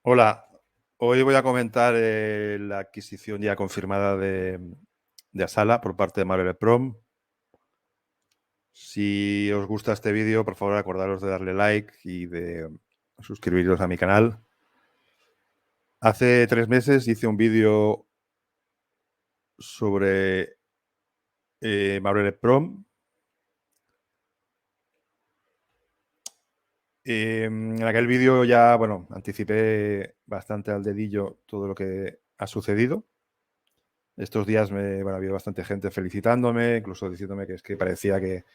Hola, hoy voy a comentar la adquisición ya confirmada de Asala por parte de Marvel Prom. Si os gusta este vídeo, por favor acordaros de darle like y de suscribiros a mi canal. Hace 3 meses hice un vídeo sobre Marvel Prom. En aquel vídeo ya, bueno, anticipé bastante al dedillo todo lo que ha sucedido. Estos días ha habido bastante gente felicitándome, incluso diciéndome que es que parecía que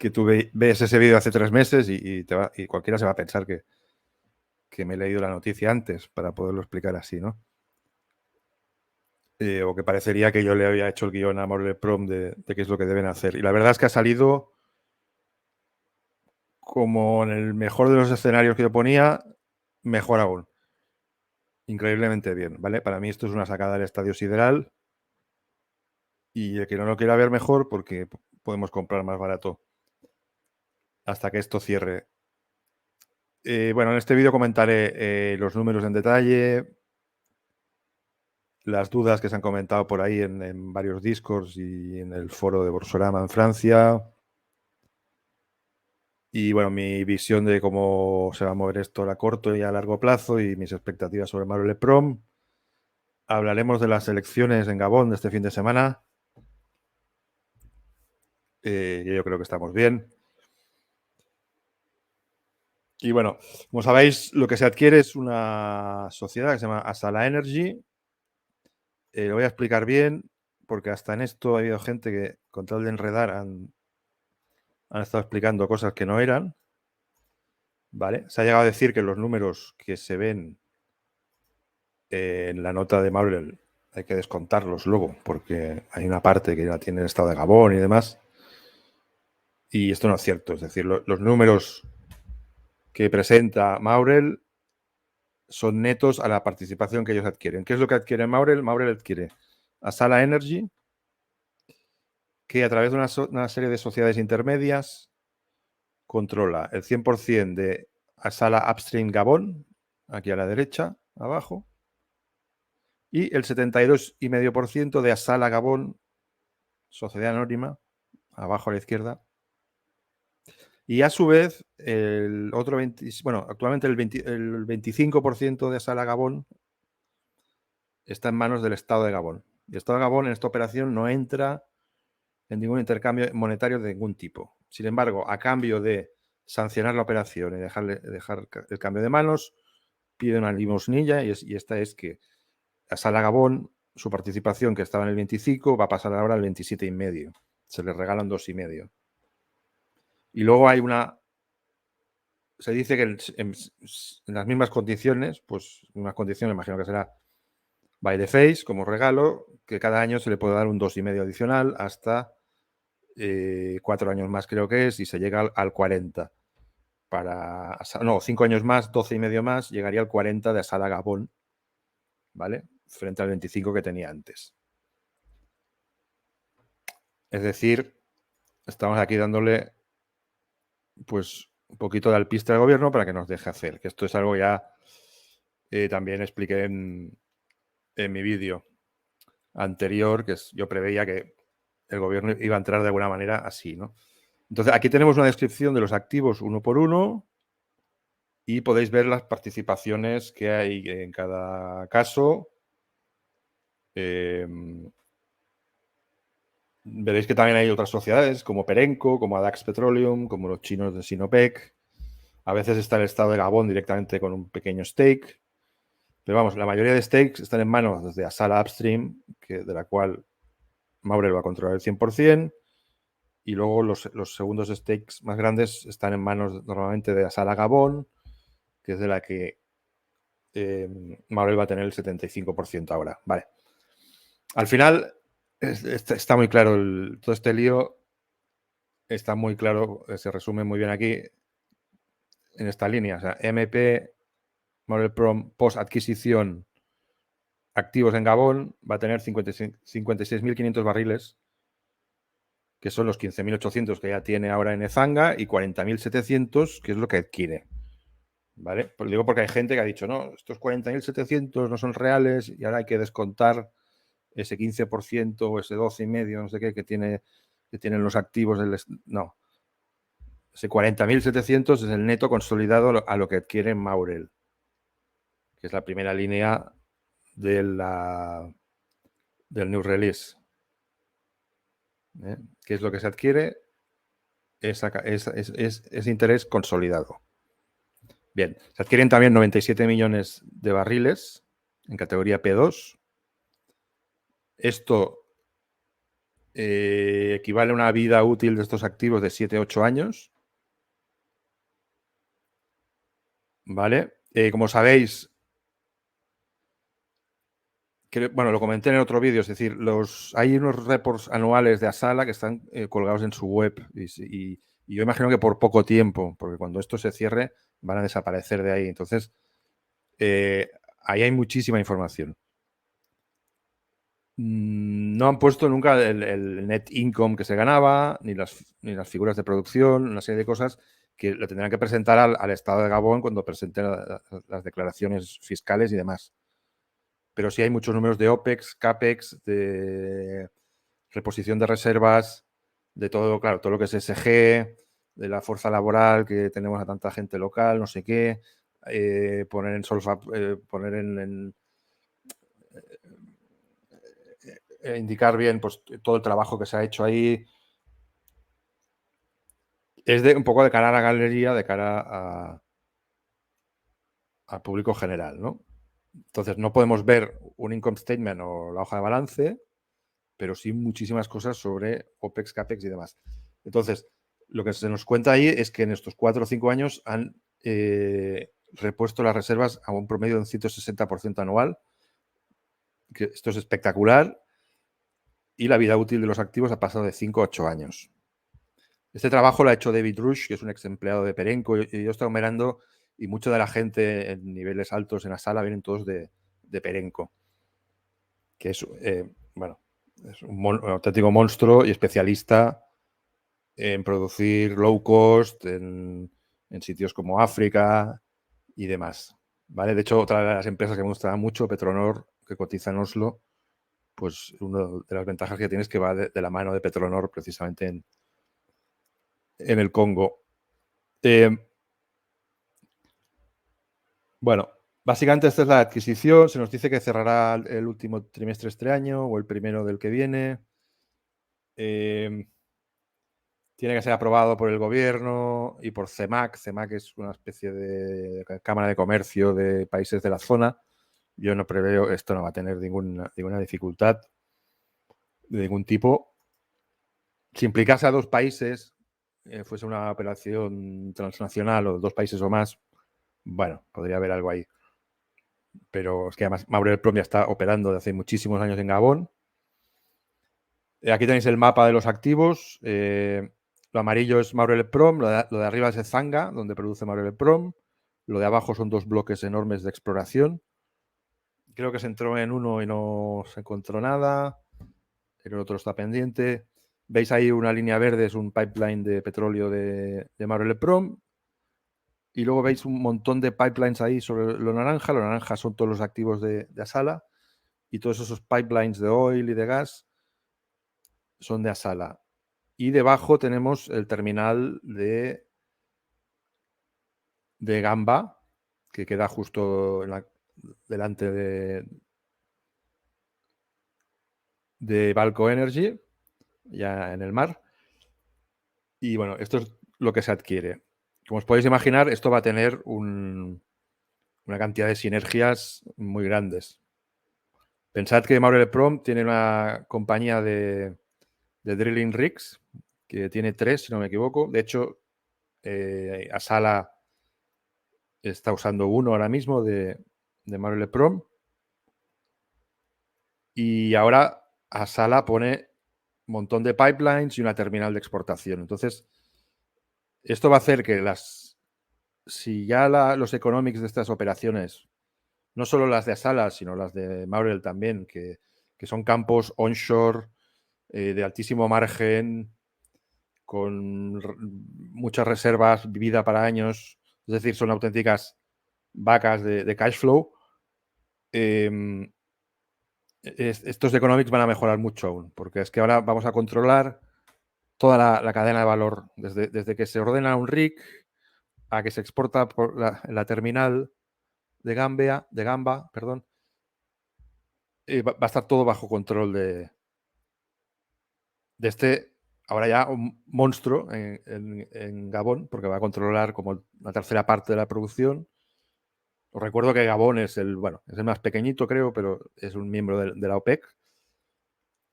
tú ves ese vídeo hace 3 meses y cualquiera se va a pensar que me he leído la noticia antes para poderlo explicar así, ¿no? O que parecería que yo le había hecho el guión a Marvel Prom de qué es lo que deben hacer. Y la verdad es que ha salido como en el mejor de los escenarios que yo ponía, mejor aún. Increíblemente bien, ¿vale? Para mí esto es una sacada del Estadio Sideral y el que no lo quiera ver mejor porque podemos comprar más barato hasta que esto cierre. Bueno, en este vídeo comentaré los números en detalle, las dudas que se han comentado por ahí en varios Discords y en el foro de Borsorama en Francia. Y bueno, mi visión de cómo se va a mover esto a corto y a largo plazo y mis expectativas sobre Marvel Prom. Hablaremos de las elecciones en Gabón de este fin de semana. Yo creo que estamos bien. Y bueno, como sabéis, lo que se adquiere es una sociedad que se llama Asala Energy. Lo voy a explicar bien, porque hasta en esto ha habido gente que, con tal de enredar, han estado explicando cosas que no eran. ¿Vale? Se ha llegado a decir que los números que se ven en la nota de Marvel hay que descontarlos luego, porque hay una parte que ya tiene el estado de Gabón y demás. Y esto no es cierto. Es decir, los números que presenta Maurel son netos a la participación que ellos adquieren. ¿Qué es lo que adquiere Maurel? Maurel adquiere Asala Energy, que a través de una serie de sociedades intermedias controla el 100% de Asala Upstream Gabón, aquí a la derecha, abajo, y el 72,5% de Asala Gabón, sociedad anónima, abajo a la izquierda. Y a su vez, el otro actualmente el 25% de Asala Gabón está en manos del Estado de Gabón. Y el Estado de Gabón en esta operación no entra en ningún intercambio monetario de ningún tipo. Sin embargo, a cambio de sancionar la operación y dejar el cambio de manos, pide una limosnilla y esta es que Asala Gabón, su participación que estaba en el 25, va a pasar ahora al 27,5. Se le regalan 2,5. Y luego hay se dice que en las mismas condiciones, pues unas condiciones, imagino que será by the face, como regalo, que cada año se le puede dar un 2,5 adicional hasta 4 años más creo que es, y se llega al 40. 5 años más, 12,5 más, llegaría al 40 de Asala Gabón, ¿vale? Frente al 25 que tenía antes. Es decir, estamos aquí dándole pues un poquito de alpiste al gobierno para que nos deje hacer, que esto es algo ya también expliqué en mi vídeo anterior, que yo preveía que el gobierno iba a entrar de alguna manera así, ¿no? Entonces, aquí tenemos una descripción de los activos uno por uno y podéis ver las participaciones que hay en cada caso. Veréis que también hay otras sociedades como Perenco, como Adax Petroleum, como los chinos de Sinopec. A veces está el Estado de Gabón directamente con un pequeño stake. Pero vamos, la mayoría de stakes están en manos de Asala Upstream, de la cual Maurel va a controlar el 100%. Y luego los segundos stakes más grandes están en manos normalmente de Asala Gabón, que es de la que Maurel va a tener el 75% ahora. Vale. Al final, está muy claro todo este lío. Está muy claro, se resume muy bien aquí en esta línea. O sea, MP, Maurel Prom, post adquisición, activos en Gabón, va a tener 56.500 barriles, que son los 15.800 que ya tiene ahora en Ezanga, y 40.700, que es lo que adquiere. ¿vale? Pues digo porque hay gente que ha dicho, no, estos 40.700 no son reales y ahora hay que descontar ese 15% o ese 12,5%, no sé qué, que tienen los activos del... No, ese 40.700 es el neto consolidado a lo que adquiere Maurel, que es la primera línea del new release. ¿Qué es lo que se adquiere? Es interés consolidado. Bien, se adquieren también 97 millones de barriles en categoría P2. Esto equivale a una vida útil de estos activos de 7-8 años. ¿Vale? Como sabéis, bueno, lo comenté en otro vídeo, es decir, hay unos reports anuales de Asala que están colgados en su web y yo imagino que por poco tiempo, porque cuando esto se cierre van a desaparecer de ahí. Entonces, ahí hay muchísima información. No han puesto nunca el net income que se ganaba, ni las figuras de producción, una serie de cosas que lo tendrán que presentar al Estado de Gabón cuando presenten las declaraciones fiscales y demás. Pero sí hay muchos números de OPEX, CAPEX, de reposición de reservas, de todo, claro, todo lo que es SG, de la fuerza laboral que tenemos a tanta gente local, no sé qué, poner en solfa, poner indicar bien pues todo el trabajo que se ha hecho ahí. Es un poco de cara a la galería, de cara al público general, ¿no? Entonces no podemos ver un income statement o la hoja de balance, pero sí muchísimas cosas sobre OPEX, CAPEX y demás. Entonces, lo que se nos cuenta ahí es que en estos 4 o 5 años han repuesto las reservas a un promedio de un 160% anual, que esto es espectacular, y la vida útil de los activos ha pasado de 5 a 8 años. Este trabajo lo ha hecho David Rush, que es un ex empleado de Perenco, y yo he estado mirando y mucha de la gente en niveles altos en la sala vienen todos de Perenco, que es, bueno, es un auténtico monstruo y especialista en producir low cost en sitios como África y demás. ¿Vale? De hecho, otra de las empresas que me gusta mucho, Petronor, que cotiza en Oslo, pues una de las ventajas que tiene es que va de la mano de Petronor precisamente en el Congo. Bueno, básicamente esta es la adquisición. Se nos dice que cerrará el último trimestre este año o el primero del que viene. Tiene que ser aprobado por el gobierno y por CEMAC. CEMAC es una especie de cámara de comercio de países de la zona. Yo no preveo, esto no va a tener ninguna dificultad de ningún tipo. Si implicase a dos países, fuese una operación transnacional o 2 países o más, bueno, podría haber algo ahí. Pero es que además Maurel Prom ya está operando desde hace muchísimos años en Gabón. Aquí tenéis el mapa de los activos. Lo amarillo es Maurel Prom, lo de arriba es Ezanga, donde produce Maurel Prom. Lo de abajo son 2 bloques enormes de exploración. Creo que se entró en uno y no se encontró nada. El otro está pendiente. Veis ahí una línea verde, es un pipeline de petróleo de Maurel Prom. Y luego veis un montón de pipelines ahí sobre lo naranja. Lo naranja son todos los activos de Asala. Y todos esos pipelines de oil y de gas son de Asala. Y debajo tenemos el terminal de Gamba, que queda justo delante de Balco Energy, ya en el mar. Y bueno, esto es lo que se adquiere. Como os podéis imaginar, esto va a tener una cantidad de sinergias muy grandes. Pensad que Maurel Prom tiene una compañía de drilling rigs, que tiene 3, si no me equivoco. De hecho, Asala está usando uno ahora mismo de Maurel Prom. Y ahora Asala pone un montón de pipelines y una terminal de exportación. Entonces, esto va a hacer que si ya los economics de estas operaciones, no solo las de Asala, sino las de Maurel también, que son campos onshore de altísimo margen, con muchas reservas, vida para años, es decir, son auténticas vacas de cash flow, estos economics van a mejorar mucho aún, porque es que ahora vamos a controlar toda la cadena de valor, desde que se ordena un rig a que se exporta por la terminal de Gamba, perdón, va a estar todo bajo control de este, ahora ya un monstruo en Gabón, porque va a controlar como la tercera parte de la producción. Os recuerdo que Gabón es el más pequeñito, creo, pero es un miembro de la OPEC.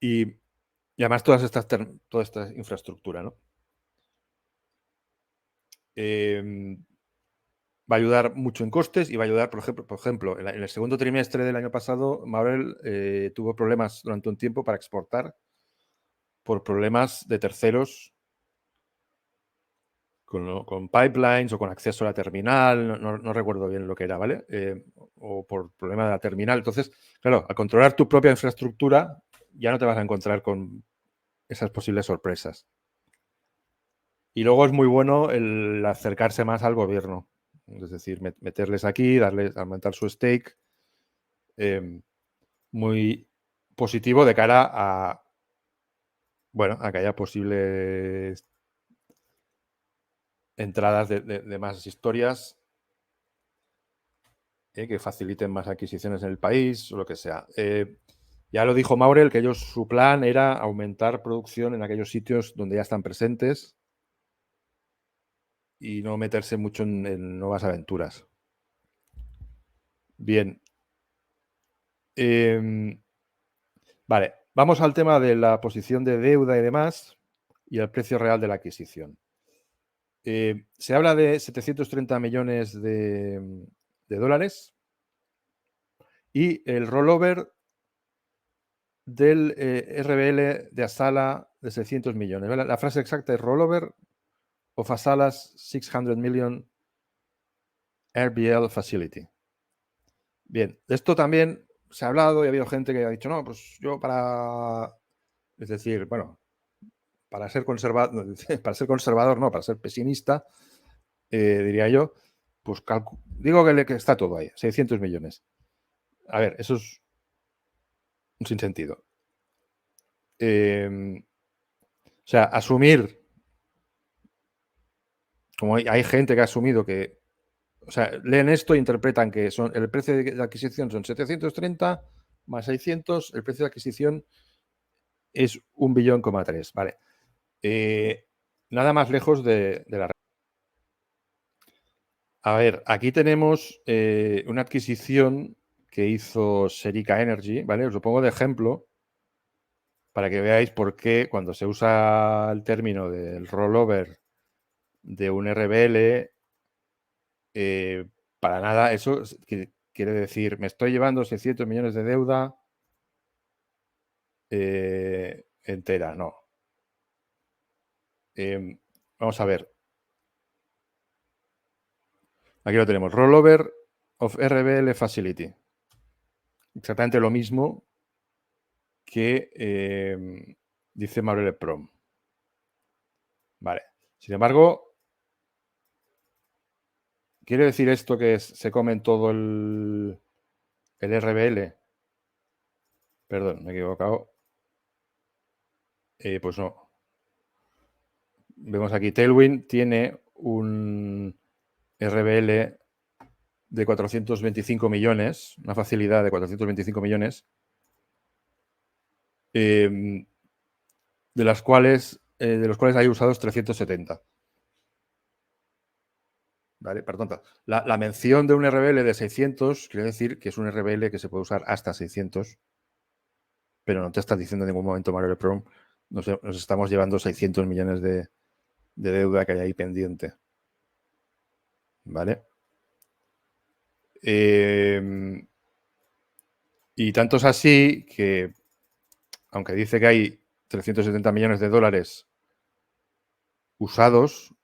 Y además toda esta infraestructura, ¿no? Va a ayudar mucho en costes y va a ayudar, por ejemplo, en el segundo trimestre del año pasado, Maurel tuvo problemas durante un tiempo para exportar por problemas de terceros con pipelines o con acceso a la terminal, no recuerdo bien lo que era, ¿vale? O por problema de la terminal. Entonces, claro, al controlar tu propia infraestructura, ya no te vas a encontrar con esas posibles sorpresas. Y luego es muy bueno el acercarse más al gobierno, es decir, meterles aquí, aumentar su stake. Muy positivo de cara a, a que haya posibles entradas de más historias que faciliten más adquisiciones en el país o lo que sea. Ya lo dijo Maurel, que su plan era aumentar producción en aquellos sitios donde ya están presentes y no meterse mucho en nuevas aventuras. Bien. Vale, vamos al tema de la posición de deuda y demás y el precio real de la adquisición. Se habla de 730 millones de dólares y el rollover del RBL de Asala de 600 millones. ¿Vale? La frase exacta es rollover of Asala's 600 million RBL facility. Bien, de esto también se ha hablado y ha habido gente que ha dicho, no, pues yo es decir, bueno, para ser conservador, no, para ser pesimista, diría yo, pues digo que está todo ahí, 600 millones. A ver, eso es un sinsentido. O sea, asumir, como hay gente que ha asumido que, o sea, leen esto e interpretan que el precio de adquisición son 730 más 600, el precio de adquisición es 1,3 billón, ¿vale? Nada más lejos de la... A ver, aquí tenemos una adquisición que hizo Serica Energy, ¿vale? Os lo pongo de ejemplo para que veáis por qué cuando se usa el término del rollover de un RBL, para nada eso quiere decir, me estoy llevando 600 millones de deuda entera, no. Vamos a ver. Aquí lo tenemos, rollover of RBL facility. Exactamente lo mismo que dice Maurel Prom. Vale. Sin embargo, ¿quiere decir esto que se comen todo el RBL? Perdón, me he equivocado. Pues no. Vemos aquí, Tailwind tiene un RBL de 425 millones, una facilidad de 425 millones, de los cuales hay usados 370. ¿Vale? Perdón, la mención de un RBL de 600 quiere decir que es un RBL que se puede usar hasta 600, pero no te estás diciendo en ningún momento, Mario Prom, nos estamos llevando 600 millones de deuda que hay ahí pendiente. ¿Vale? Y tanto es así que, aunque dice que hay 370 millones de dólares usados,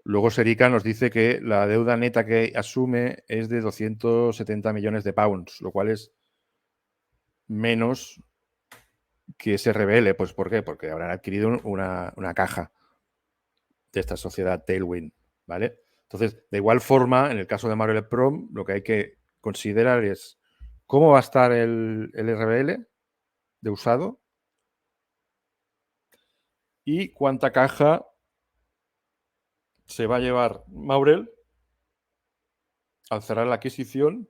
luego Serica nos dice que la deuda neta que asume es de 270 millones de pounds, lo cual es menos que se revele. Pues ¿por qué? Porque habrán adquirido una caja de esta sociedad Tailwind, ¿vale? Entonces, de igual forma, en el caso de Marvel Prom, lo que hay que considerar es cómo va a estar el RBL de usado y cuánta caja se va a llevar Maurel al cerrar la adquisición,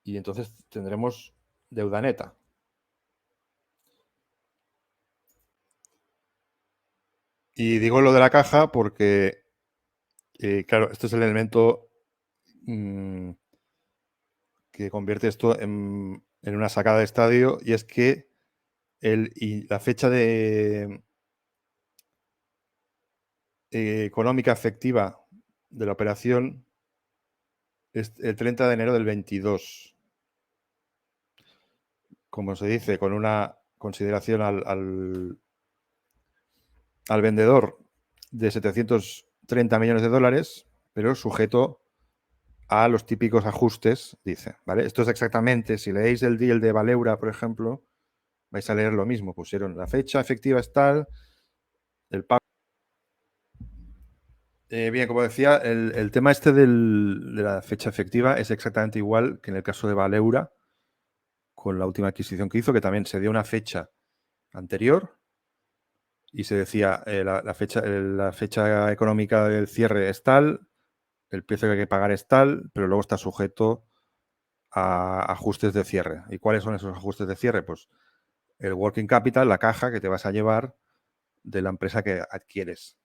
y entonces tendremos deuda neta. Y digo lo de la caja porque, claro, este es el elemento que convierte esto en una sacada de estadio, y es que la fecha de económica efectiva de la operación es el 30 de enero del 22. Como se dice, con una consideración al vendedor de 730 millones de dólares, pero sujeto a los típicos ajustes, dice, ¿vale? Esto es exactamente, si leéis el deal de Valeura, por ejemplo, vais a leer lo mismo. Pusieron la fecha efectiva es tal, el pago. Bien, como decía, el tema este de la fecha efectiva es exactamente igual que en el caso de Valeura, con la última adquisición que hizo, que también se dio una fecha anterior y se decía la fecha económica del cierre es tal, el precio que hay que pagar es tal, pero luego está sujeto a ajustes de cierre. ¿Y cuáles son esos ajustes de cierre? Pues el working capital, la caja que te vas a llevar de la empresa que adquieres.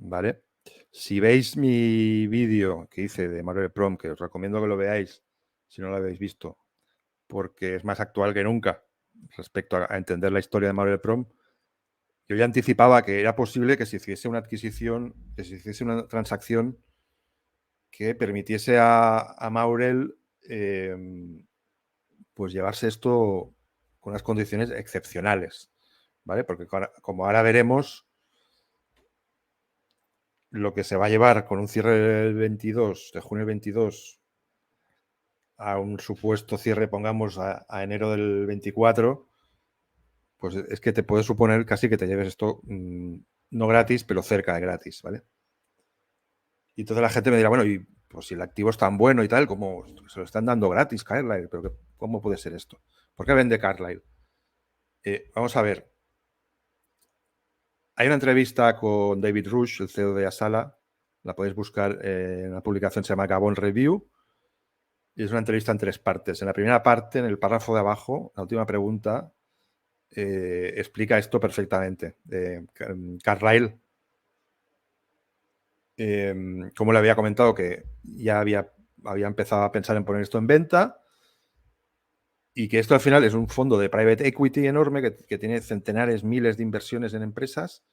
¿Vale? Si veis mi vídeo que hice de Marvel Prom, que os recomiendo que lo veáis si no lo habéis visto, porque es más actual que nunca respecto a entender la historia de Marvel Prom, yo ya anticipaba que era posible que se hiciese una adquisición, que se hiciese una transacción que permitiese a Maurel pues llevarse esto con unas condiciones excepcionales, ¿vale? Porque como ahora veremos, lo que se va a llevar con un cierre del 22, de junio del 22, a un supuesto cierre, pongamos, a enero del 24, pues es que te puede suponer casi que te lleves esto no gratis, pero cerca de gratis, ¿vale? Y entonces la gente me dirá, bueno, y pues si el activo es tan bueno y tal, como se lo están dando gratis, Carlyle, pero ¿cómo puede ser esto? ¿Por qué vende Carlyle? Vamos a ver. Hay una entrevista con David Rush, el CEO de Asala, la podéis buscar en una publicación que se llama Gabon Review, y es una entrevista en 3 partes. En la primera parte, en el párrafo de abajo, la última pregunta, explica esto perfectamente. Carlyle, como le había comentado, que ya había empezado a pensar en poner esto en venta, y que esto al final es un fondo de private equity enorme que tiene centenares, miles de inversiones en empresas,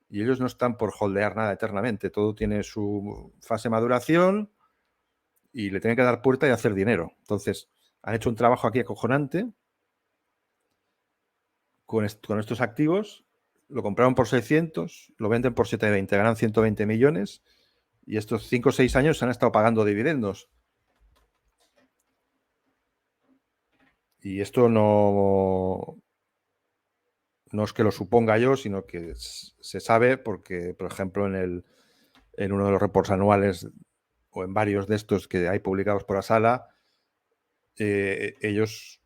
y ellos no están por holdear nada eternamente. Todo tiene su fase de maduración y le tienen que dar puerta y hacer dinero. Entonces, han hecho un trabajo aquí acojonante con estos activos. Lo compraron por 600, lo venden por 720, ganan 120 millones, y estos 5 o 6 años se han estado pagando dividendos. Y esto no es que lo suponga yo, sino que se sabe porque, por ejemplo, en uno de los reports anuales o en varios de estos que hay publicados por Asala, ellos,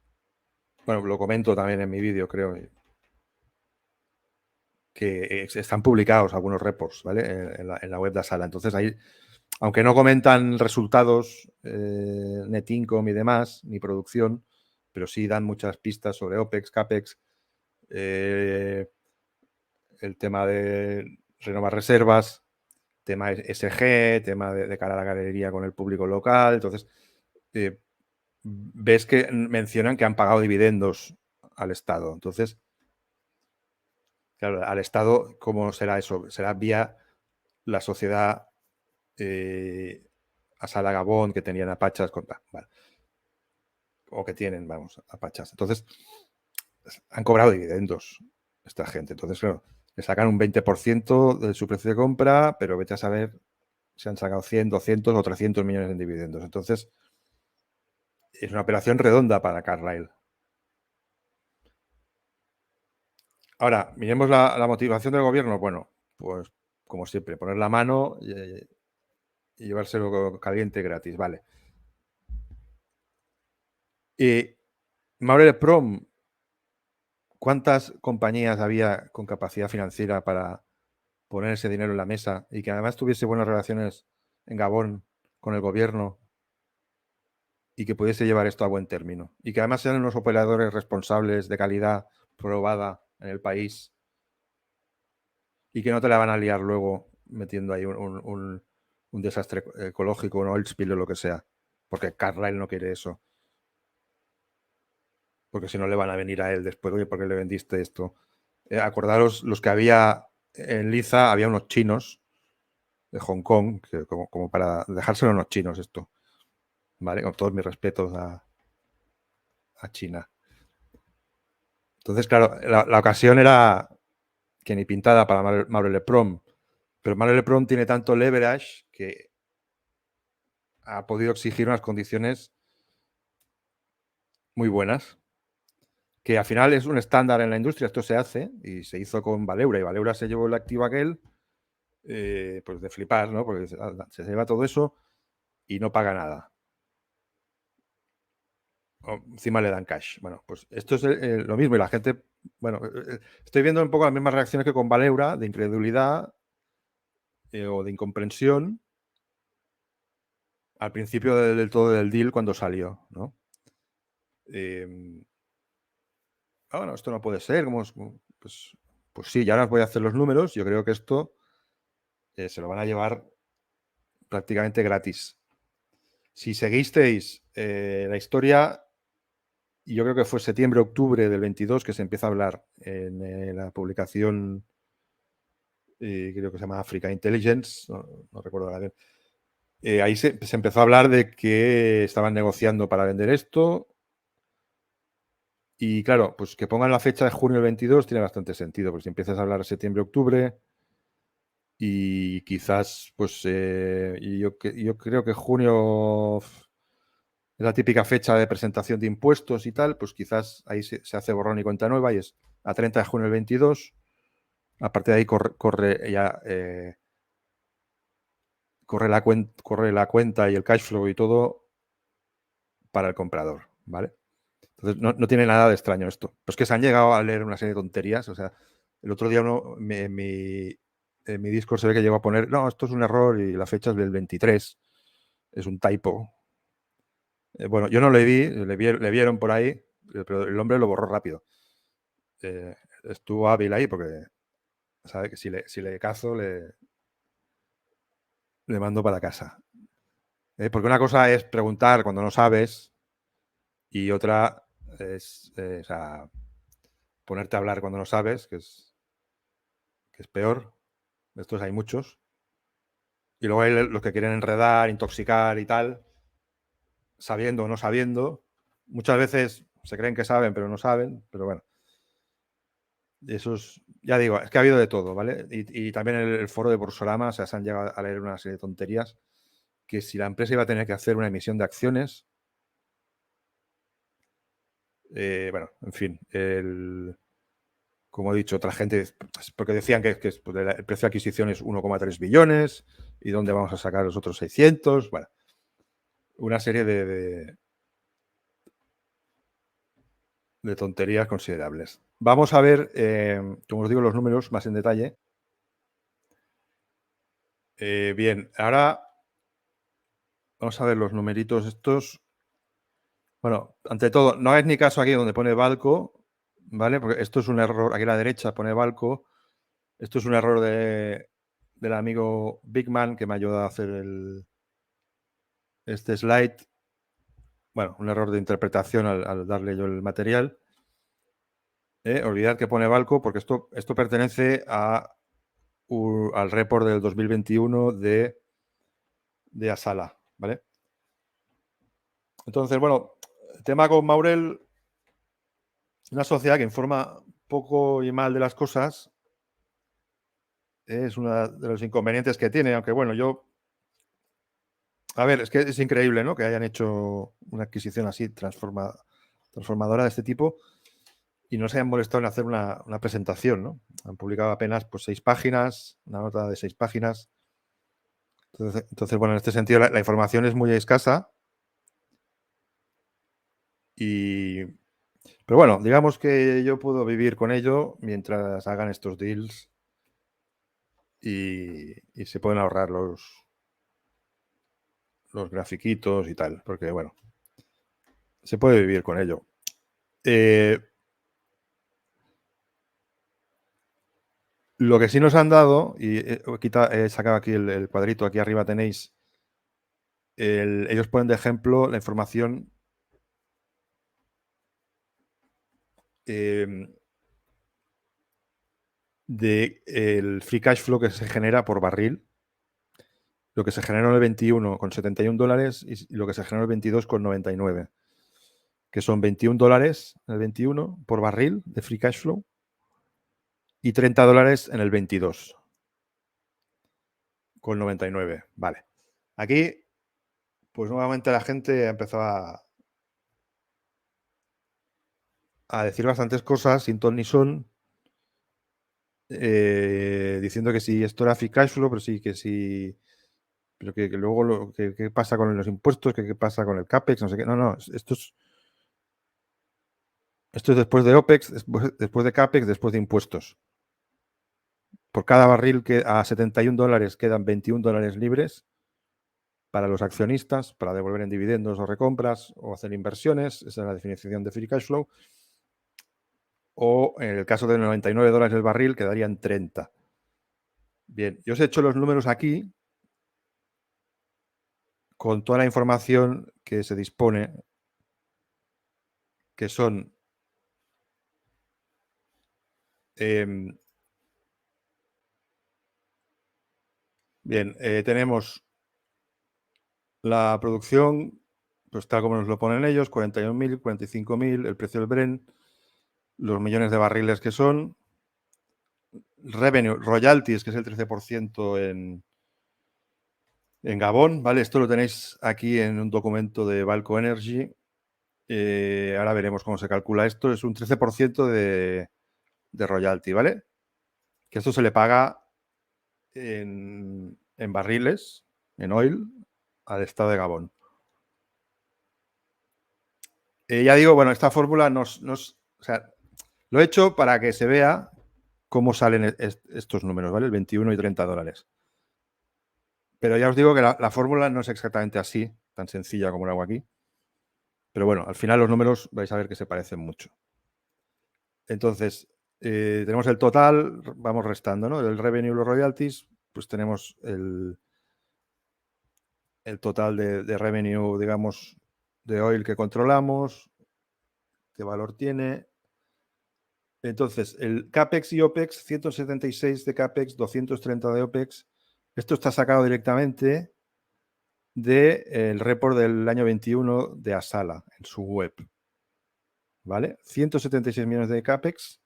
bueno, lo comento también en mi vídeo, creo, que están publicados algunos reports, ¿vale? En la web de Asala. Entonces ahí, aunque no comentan resultados, net income y demás, ni producción, pero sí dan muchas pistas sobre OPEX, CAPEX, el tema de renovar reservas, tema SG, tema de cara a la galería con el público local. Entonces, ves que mencionan que han pagado dividendos al Estado. Entonces, claro, al Estado, ¿cómo será eso? Será vía la sociedad Asala Gabón, que tenían Apachas, vale, o que tienen, vamos, Apachas. Entonces, han cobrado dividendos esta gente. Entonces, claro, le sacan un 20% de su precio de compra, pero vete a saber si han sacado 100, 200 o 300 millones en dividendos. Entonces, es una operación redonda para Carlyle. Ahora, miremos la motivación del gobierno. Bueno, pues como siempre, poner la mano y llevárselo caliente gratis, vale. Maurel Prom, ¿cuántas compañías había con capacidad financiera para poner ese dinero en la mesa y que además tuviese buenas relaciones en Gabón con el gobierno y que pudiese llevar esto a buen término? Y que además sean unos operadores responsables de calidad probada en el país y que no te la van a liar luego metiendo ahí un desastre ecológico, un oil spill o lo que sea. Porque Carlyle no quiere eso. Porque si no le van a venir a él después, oye, ¿por qué le vendiste esto? Acordaros, los que había en Liza, había unos chinos de Hong Kong, que como para dejárselo a unos chinos esto, ¿vale? Con todos mis respetos a China. Entonces, claro, la ocasión era que ni pintada para Maurel Prom, pero Maurel Prom tiene tanto leverage que ha podido exigir unas condiciones muy buenas, que al final es un estándar en la industria. Esto se hace y se hizo con Valeura, y Valeura se llevó el activo aquel, pues de flipar, ¿no? Porque se lleva todo eso y no paga nada. Encima le dan cash. Bueno, pues esto es lo mismo y la gente, bueno, estoy viendo un poco las mismas reacciones que con Valeura, de incredulidad o de incomprensión al principio del todo del deal cuando salió, ¿no? Bueno, esto no puede ser, pues sí, ya ahora os voy a hacer los números. Yo creo que esto se lo van a llevar prácticamente gratis. Si seguisteis la historia, yo creo que fue septiembre-octubre del 22 que se empieza a hablar en la publicación, creo que se llama Africa Intelligence, no recuerdo ahora bien. Ahí se empezó a hablar de que estaban negociando para vender esto. Y claro, pues que pongan la fecha de junio del 22 tiene bastante sentido, porque si empiezas a hablar septiembre-octubre y quizás, pues yo creo que junio es la típica fecha de presentación de impuestos y tal, pues quizás ahí se hace borrón y cuenta nueva y es a 30 de junio del 22. A partir de ahí corre ya corre la cuenta y el cash flow y todo para el comprador, ¿vale? Entonces no tiene nada de extraño esto. Pues que se han llegado a leer una serie de tonterías. O sea, el otro día en mi Discord se ve que llegó a poner, no, esto es un error y la fecha es del 23. Es un typo. Bueno, yo no le vi, le vieron por ahí, pero el hombre lo borró rápido. Estuvo hábil ahí porque sabe que si le cazo, le mando para casa. Porque una cosa es preguntar cuando no sabes y otra es o sea, ponerte a hablar cuando no sabes, que es peor. De estos hay muchos. Y luego hay los que quieren enredar, intoxicar y tal, sabiendo o no sabiendo. Muchas veces se creen que saben, pero no saben. Pero bueno, eso es, ya digo, es que ha habido de todo, ¿vale? Y también el foro de Bursorama, o sea, se han llegado a leer una serie de tonterías, que si la empresa iba a tener que hacer una emisión de acciones, bueno, en fin, como he dicho, otra gente, porque decían que pues, el precio de adquisición es 1,3 billones y dónde vamos a sacar los otros 600, bueno, una serie de tonterías considerables. Vamos a ver, como os digo, los números más en detalle. Bien, ahora vamos a ver los numeritos estos. Bueno, ante todo, no es ni caso aquí donde pone Balco, ¿vale? Porque esto es un error, aquí a la derecha pone Balco. Esto es un error del amigo Bigman que me ha ayudado a hacer este slide. Bueno, un error de interpretación al darle yo el material. Olvidad que pone Balco porque esto pertenece al report del 2021 de Asala, ¿vale? Entonces, bueno, el tema con Maurel, una sociedad que informa poco y mal de las cosas, es uno de los inconvenientes que tiene, aunque bueno, a ver, es que es increíble, ¿no? Que hayan hecho una adquisición así transformadora de este tipo. y no se han molestado en hacer una presentación, ¿no? Han publicado apenas pues 6 páginas, una nota de 6 páginas. Entonces, bueno, en este sentido la información es muy escasa. Pero bueno, digamos que yo puedo vivir con ello mientras hagan estos deals y se pueden ahorrar los grafiquitos y tal, porque bueno, se puede vivir con ello. Lo que sí nos han dado, y he sacado aquí el cuadrito, aquí arriba tenéis, ellos ponen de ejemplo la información del free cash flow que se genera por barril, lo que se generó en el 21 con $71 y lo que se generó en el 22 con 99, que son $21 en el 21 por barril de free cash flow y $30 en el 22 con 99. Vale. Aquí, pues nuevamente la gente ha empezado a decir bastantes cosas sin ton ni son, diciendo que si esto era free cash flow, pero sí, que sí, pero que luego ¿qué pasa con los impuestos? ¿Qué pasa con el CAPEX? No sé qué. No, esto es después de OPEX, después de CAPEX, después de impuestos. Por cada barril que a $71 quedan $21 libres para los accionistas, para devolver en dividendos o recompras o hacer inversiones. Esa es la definición de free cash flow. O en el caso de $99 el barril quedarían 30. Bien, yo os he hecho los números aquí con toda la información que se dispone, que son bien, tenemos la producción, pues tal como nos lo ponen ellos, 41.000, 45.000, el precio del Brent, los millones de barriles que son, revenue, royalties, que es el 13% en Gabón, ¿vale? Esto lo tenéis aquí en un documento de Balco Energy. Ahora veremos cómo se calcula esto. Es un 13% de royalty, ¿vale? Que esto se le paga en barriles, en oil, al estado de Gabón. Ya digo, bueno, esta fórmula o sea, lo he hecho para que se vea cómo salen estos números, ¿vale? El 21 y $30. Pero ya os digo que la fórmula no es exactamente así, tan sencilla como lo hago aquí. Pero bueno, al final los números vais a ver que se parecen mucho. Entonces, tenemos el total, vamos restando, ¿no? El revenue y los royalties, pues tenemos el total de revenue, digamos, de oil que controlamos, qué valor tiene. Entonces, el CAPEX y OPEX, 176 de CAPEX, 230 de OPEX. Esto está sacado directamente del report del año 21 de Asala en su web. ¿Vale? 176 millones de CAPEX,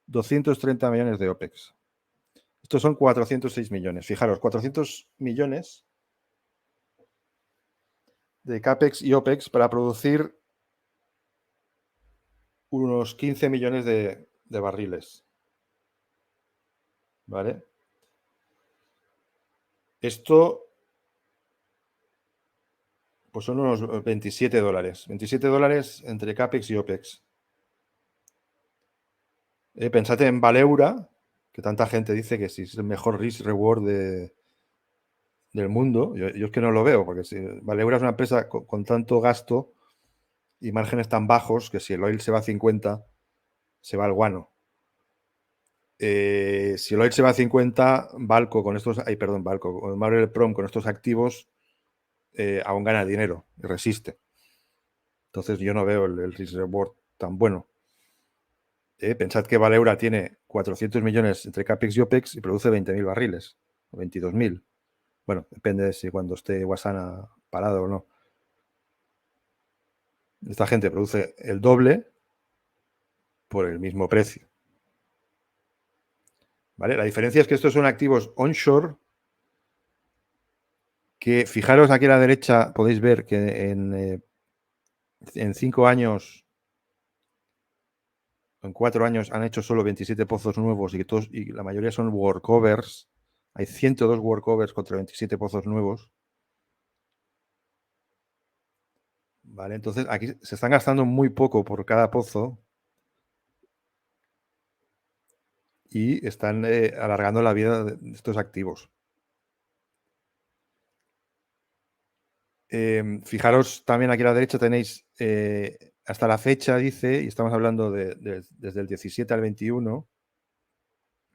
230 millones de OPEX. Estos son 406 millones. Fijaros, 400 millones de CAPEX y OPEX para producir unos 15 millones de barriles. ¿Vale? Esto pues son unos $27. $27 entre CAPEX y OPEX. Pensad en Valeura, que tanta gente dice que sí, es el mejor risk-reward del mundo. Yo es que no lo veo, porque si Valeura es una empresa con tanto gasto y márgenes tan bajos que si el oil se va a 50, se va al guano. Si el oil se va a 50, Balco con estos, Balco, Marel Prom con estos activos aún gana dinero y resiste. Entonces yo no veo el risk reward tan bueno. Pensad que Valeura tiene 400 millones entre CAPEX y OPEX y produce 20.000 barriles o 22.000. Bueno, depende de si cuando esté Wassana parado o no. Esta gente produce el doble por el mismo precio. ¿Vale? La diferencia es que estos son activos onshore que, fijaros aquí a la derecha, podéis ver que en 5 años en 4 años han hecho solo 27 pozos nuevos y la mayoría son workovers. Hay 102 workovers contra 27 pozos nuevos. ¿Vale? Entonces aquí se están gastando muy poco por cada pozo y están alargando la vida de estos activos. Fijaros también aquí a la derecha tenéis hasta la fecha, dice, y estamos hablando desde el 17 al 21,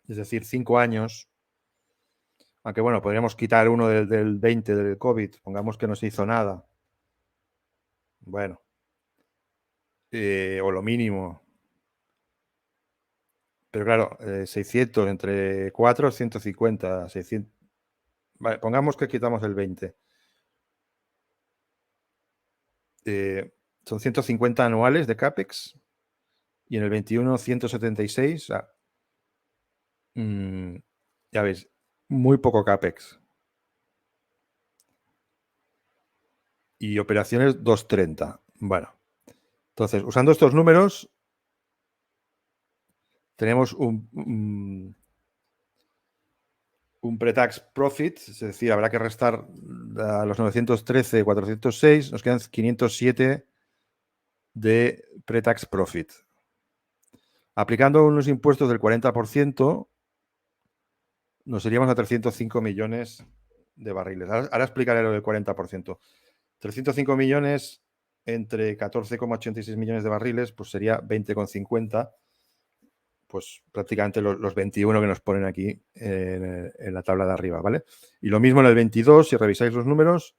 es decir, 5 años. Aunque bueno, podríamos quitar uno del 20 del COVID, pongamos que no se hizo nada. Bueno, o lo mínimo. Pero claro, 600 entre 4, 150, 600. Vale, pongamos que quitamos el 20. Son 150 anuales de CAPEX y en el 21 176. Ya veis, muy poco CAPEX. Y operaciones 230. Bueno, entonces, usando estos números, tenemos un pre-tax profit, es decir, habrá que restar a los 913, 406, nos quedan 507 de pre-tax profit. Aplicando unos impuestos del 40%, nos iríamos a 305 millones de barriles. Ahora explicaré lo del 40%. 305 millones entre 14,86 millones de barriles, pues sería 20,50, pues prácticamente los 21 que nos ponen aquí en la tabla de arriba, ¿vale? Y lo mismo en el 22, si revisáis los números,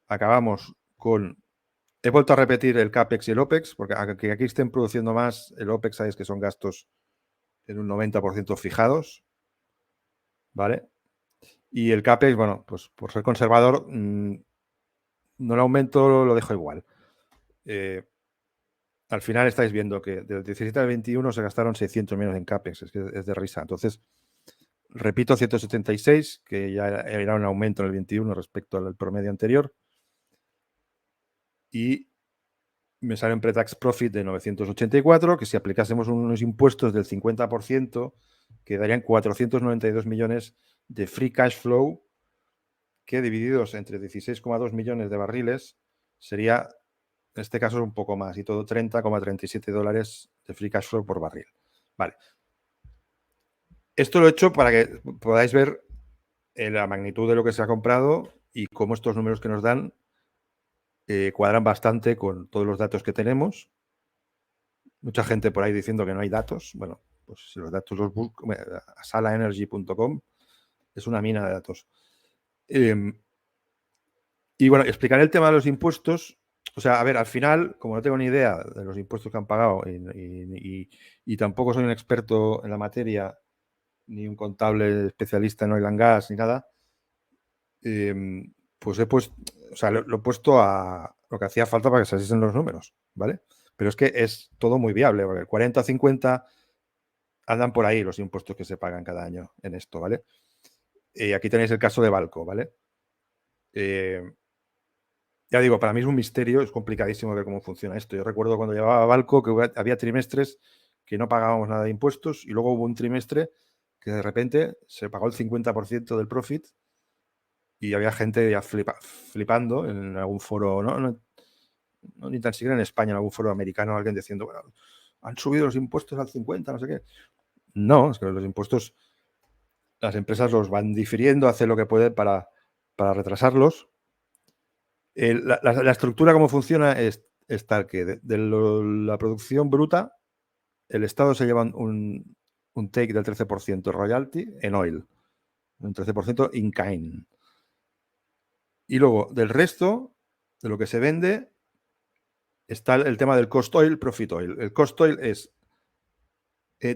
acabamos con... He vuelto a repetir el CAPEX y el OPEX, porque aunque aquí estén produciendo más, el OPEX sabéis que son gastos en un 90% fijados, ¿vale? Y el CAPEX, bueno, pues por ser conservador, no lo aumento, lo dejo igual. Al final estáis viendo que del 17 al 21 se gastaron 600 menos en CAPEX, es que es de risa. Entonces, repito, 176, que ya era un aumento en el 21 respecto al promedio anterior. Y me sale un pre-tax profit de 984, que si aplicásemos unos impuestos del 50%, quedarían 492 millones de free cash flow, que divididos entre 16,2 millones de barriles sería, en este caso, un poco más, y todo $30,37 de free cash flow por barril. Vale. Esto lo he hecho para que podáis ver la magnitud de lo que se ha comprado y cómo estos números que nos dan cuadran bastante con todos los datos que tenemos. Mucha gente por ahí diciendo que no hay datos. Bueno, pues si los datos los busco, salaenergy.com es una mina de datos. Y bueno, explicaré el tema de los impuestos. O sea, a ver, al final, como no tengo ni idea de los impuestos que han pagado y tampoco soy un experto en la materia, ni un contable especialista en oil and gas, ni nada, pues he puesto, o sea, lo he puesto a lo que hacía falta para que saliesen los números, ¿vale? Pero es que es todo muy viable, porque el 40 a 50 andan por ahí los impuestos que se pagan cada año en esto, ¿vale? Aquí tenéis el caso de Balco, ¿vale? Ya digo, para mí es un misterio, es complicadísimo ver cómo funciona esto. Yo recuerdo cuando llevaba Balco que había trimestres que no pagábamos nada de impuestos y luego hubo un trimestre que de repente se pagó el 50% del profit y había gente ya flipando en algún foro, no, ni tan siquiera en España, en algún foro americano, alguien diciendo, bueno, han subido los impuestos al 50, no sé qué. No, es que los impuestos, las empresas los van difiriendo, hacen lo que pueden para retrasarlos. La estructura, cómo funciona, es tal que de la producción bruta, el Estado se lleva un take del 13% royalty en oil, un 13% in kind. Y luego, del resto, de lo que se vende, está el tema del cost oil, profit oil. El cost oil es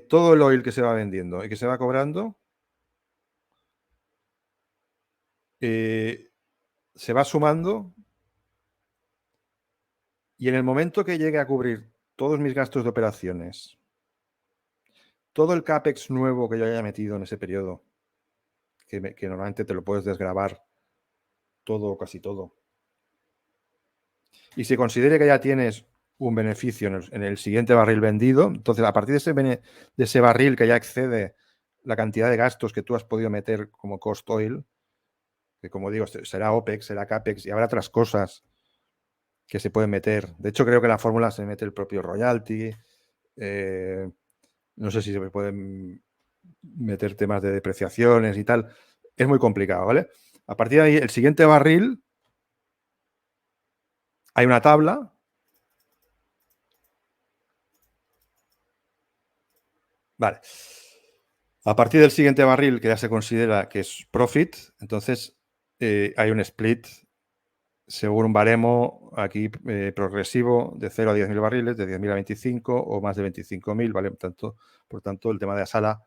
todo el oil que se va vendiendo y que se va cobrando, se va sumando y en el momento que llegue a cubrir todos mis gastos de operaciones, todo el CAPEX nuevo que yo haya metido en ese periodo, que normalmente te lo puedes desgravar todo o casi todo, y se considere que ya tienes un beneficio en el siguiente barril vendido. Entonces, a partir de ese barril que ya excede la cantidad de gastos que tú has podido meter como cost oil, que como digo, será OPEX, será CAPEX y habrá otras cosas que se pueden meter. De hecho, creo que en la fórmula se mete el propio royalty. No sé si se pueden meter temas de depreciaciones y tal. Es muy complicado, ¿vale? A partir de ahí, el siguiente barril, hay una tabla. Vale. A partir del siguiente barril, que ya se considera que es profit, entonces hay un split según un baremo aquí progresivo de 0 a 10.000 barriles, de 10.000 a 25 o más de 25.000, ¿vale? Por tanto, el tema de Asala.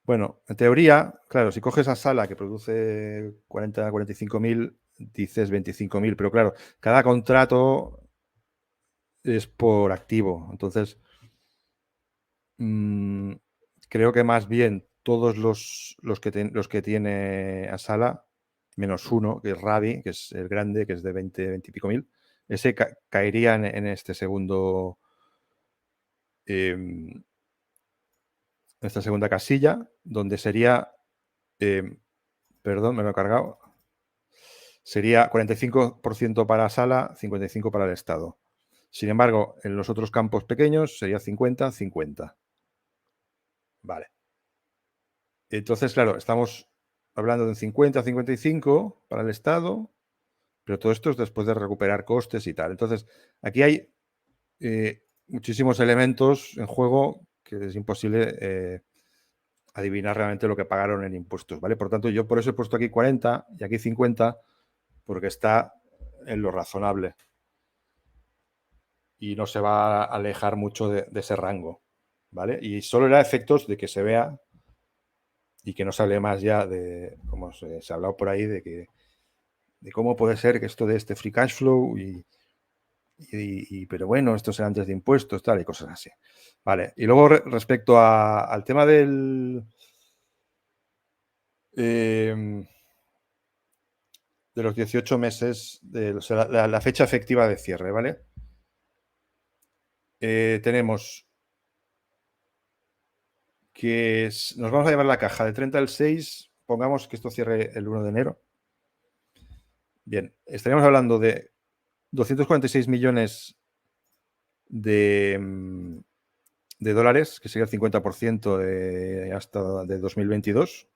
Bueno, en teoría, claro, si coges Asala que produce 40 a 45.000, dices 25.000, pero claro, cada contrato es por activo. Entonces, creo que más bien todos los que tiene Asala, menos uno, que es Ravi, que es el grande, que es de 20 y pico mil, ese caería en este segundo, en esta segunda casilla, donde sería, perdón, me lo he cargado, sería 45% para Asala, 55% para el Estado. Sin embargo, en los otros campos pequeños sería 50-50. Vale. Entonces, claro, estamos hablando de un 50-55 para el Estado, pero todo esto es después de recuperar costes y tal. Entonces, aquí hay muchísimos elementos en juego que es imposible adivinar realmente lo que pagaron en impuestos, ¿vale? Por tanto, yo por eso he puesto aquí 40 y aquí 50, porque está en lo razonable y no se va a alejar mucho de ese rango, ¿vale? Y solo era efectos de que se vea y que no se hable más ya de, como se ha hablado por ahí, de cómo puede ser que esto de este free cash flow pero bueno, esto será antes de impuestos, tal, y cosas así. Vale, y luego respecto al tema del de los 18 meses, o sea, la fecha efectiva de cierre, ¿vale? Tenemos que nos vamos a llevar la caja de 30 al 6, pongamos que esto cierre el 1 de enero. Bien, estaríamos hablando de 246 millones de dólares, que sería el 50% hasta de 2022.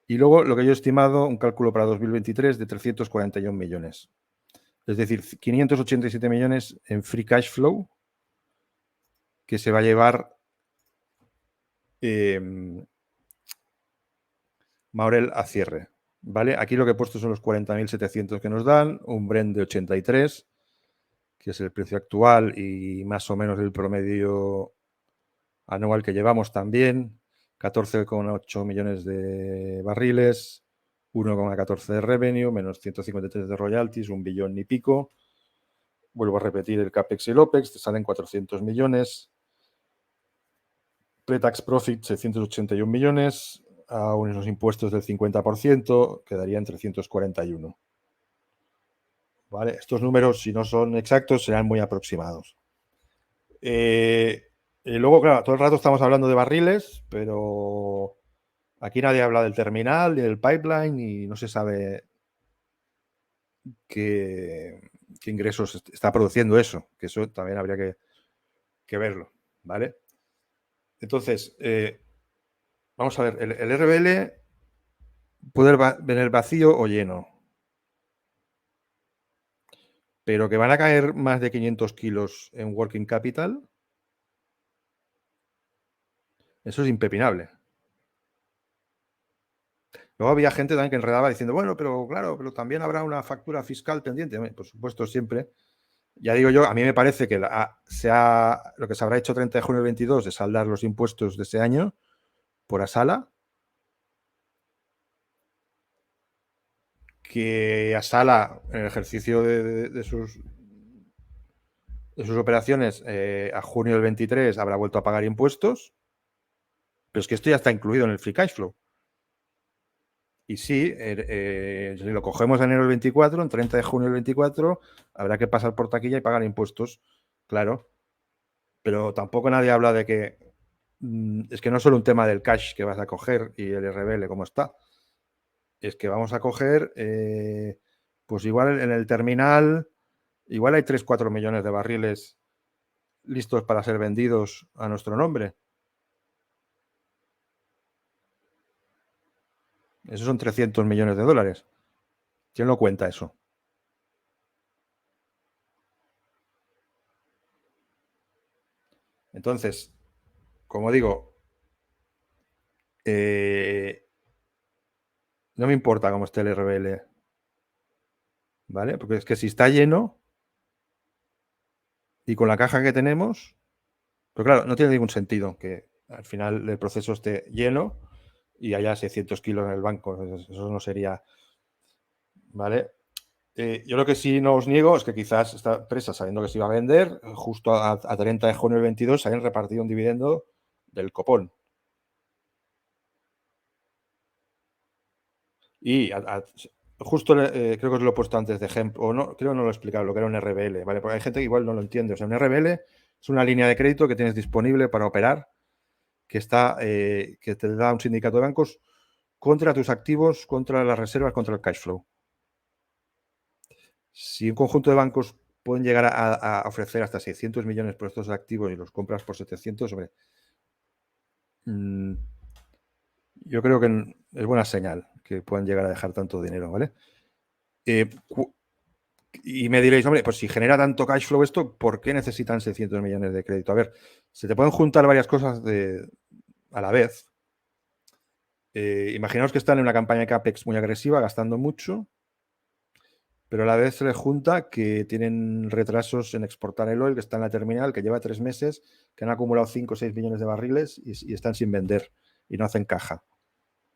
Y luego lo que yo he estimado, un cálculo para 2023 de 341 millones. Es decir, 587 millones en free cash flow que se va a llevar Maurel a cierre. ¿Vale? Aquí lo que he puesto son los 40.700 que nos dan, un Brent de 83, que es el precio actual y más o menos el promedio anual que llevamos también, 14,8 millones de barriles, 1,14 de revenue, menos 153 de royalties, 1 billón y pico. Vuelvo a repetir el CAPEX y el OPEX, te salen 400 millones. Pre-tax profit, 681 millones. A unos impuestos del 50%, quedarían 341. ¿Vale? Estos números, si no son exactos, serán muy aproximados. Y luego, claro, todo el rato estamos hablando de barriles, pero aquí nadie habla del terminal, ni del pipeline, y no se sabe qué ingresos está produciendo eso, que eso también habría que verlo, ¿vale? Entonces, vamos a ver, el RBL puede venir vacío o lleno, pero que van a caer más de 500 kilos en working capital, eso es impepinable. Luego había gente también que enredaba diciendo, bueno, pero claro, pero también habrá una factura fiscal pendiente. Por supuesto, siempre. Ya digo yo, a mí me parece que lo que se habrá hecho 30 de junio del 22 de saldar los impuestos de ese año por Asala, que Asala, en el ejercicio de sus operaciones, a junio del 23 habrá vuelto a pagar impuestos, pero es que esto ya está incluido en el free cash flow. Y sí, si lo cogemos en enero del 24, en 30 de junio del 24, habrá que pasar por taquilla y pagar impuestos, claro. Pero tampoco nadie habla de que es que no es solo un tema del cash que vas a coger y el RBL como está. Es que vamos a coger, pues igual en el terminal, igual hay 3-4 millones de barriles listos para ser vendidos a nuestro nombre. Esos son 300 millones de dólares. ¿Quién lo cuenta eso? Entonces, como digo, no me importa cómo esté el RBL, ¿vale? Porque es que si está lleno y con la caja que tenemos, pero claro, no tiene ningún sentido que al final el proceso esté lleno y haya 600 kilos en el banco. Eso no sería, ¿vale? Yo lo que sí no os niego es que quizás esta empresa, sabiendo que se iba a vender, justo a 30 de junio del 22, hayan repartido un dividendo del copón. Y justo creo que os lo he puesto antes de ejemplo, o no, creo que no lo he explicado, lo que era un RBL, ¿vale? Porque hay gente que igual no lo entiende. O sea, un RBL es una línea de crédito que tienes disponible para operar, que te da un sindicato de bancos contra tus activos, contra las reservas, contra el cash flow. Si un conjunto de bancos pueden llegar a ofrecer hasta 600 millones por estos activos y los compras por 700, hombre, yo creo que es buena señal que puedan llegar a dejar tanto dinero, ¿vale? Y me diréis, hombre, pues si genera tanto cash flow esto, ¿por qué necesitan 600 millones de crédito? A ver, se te pueden juntar varias cosas a la vez. Imaginaos que están en una campaña de CAPEX muy agresiva, gastando mucho, pero a la vez se les junta que tienen retrasos en exportar el oil, que está en la terminal, que lleva 3 meses, que han acumulado 5 o 6 millones de barriles y están sin vender y no hacen caja.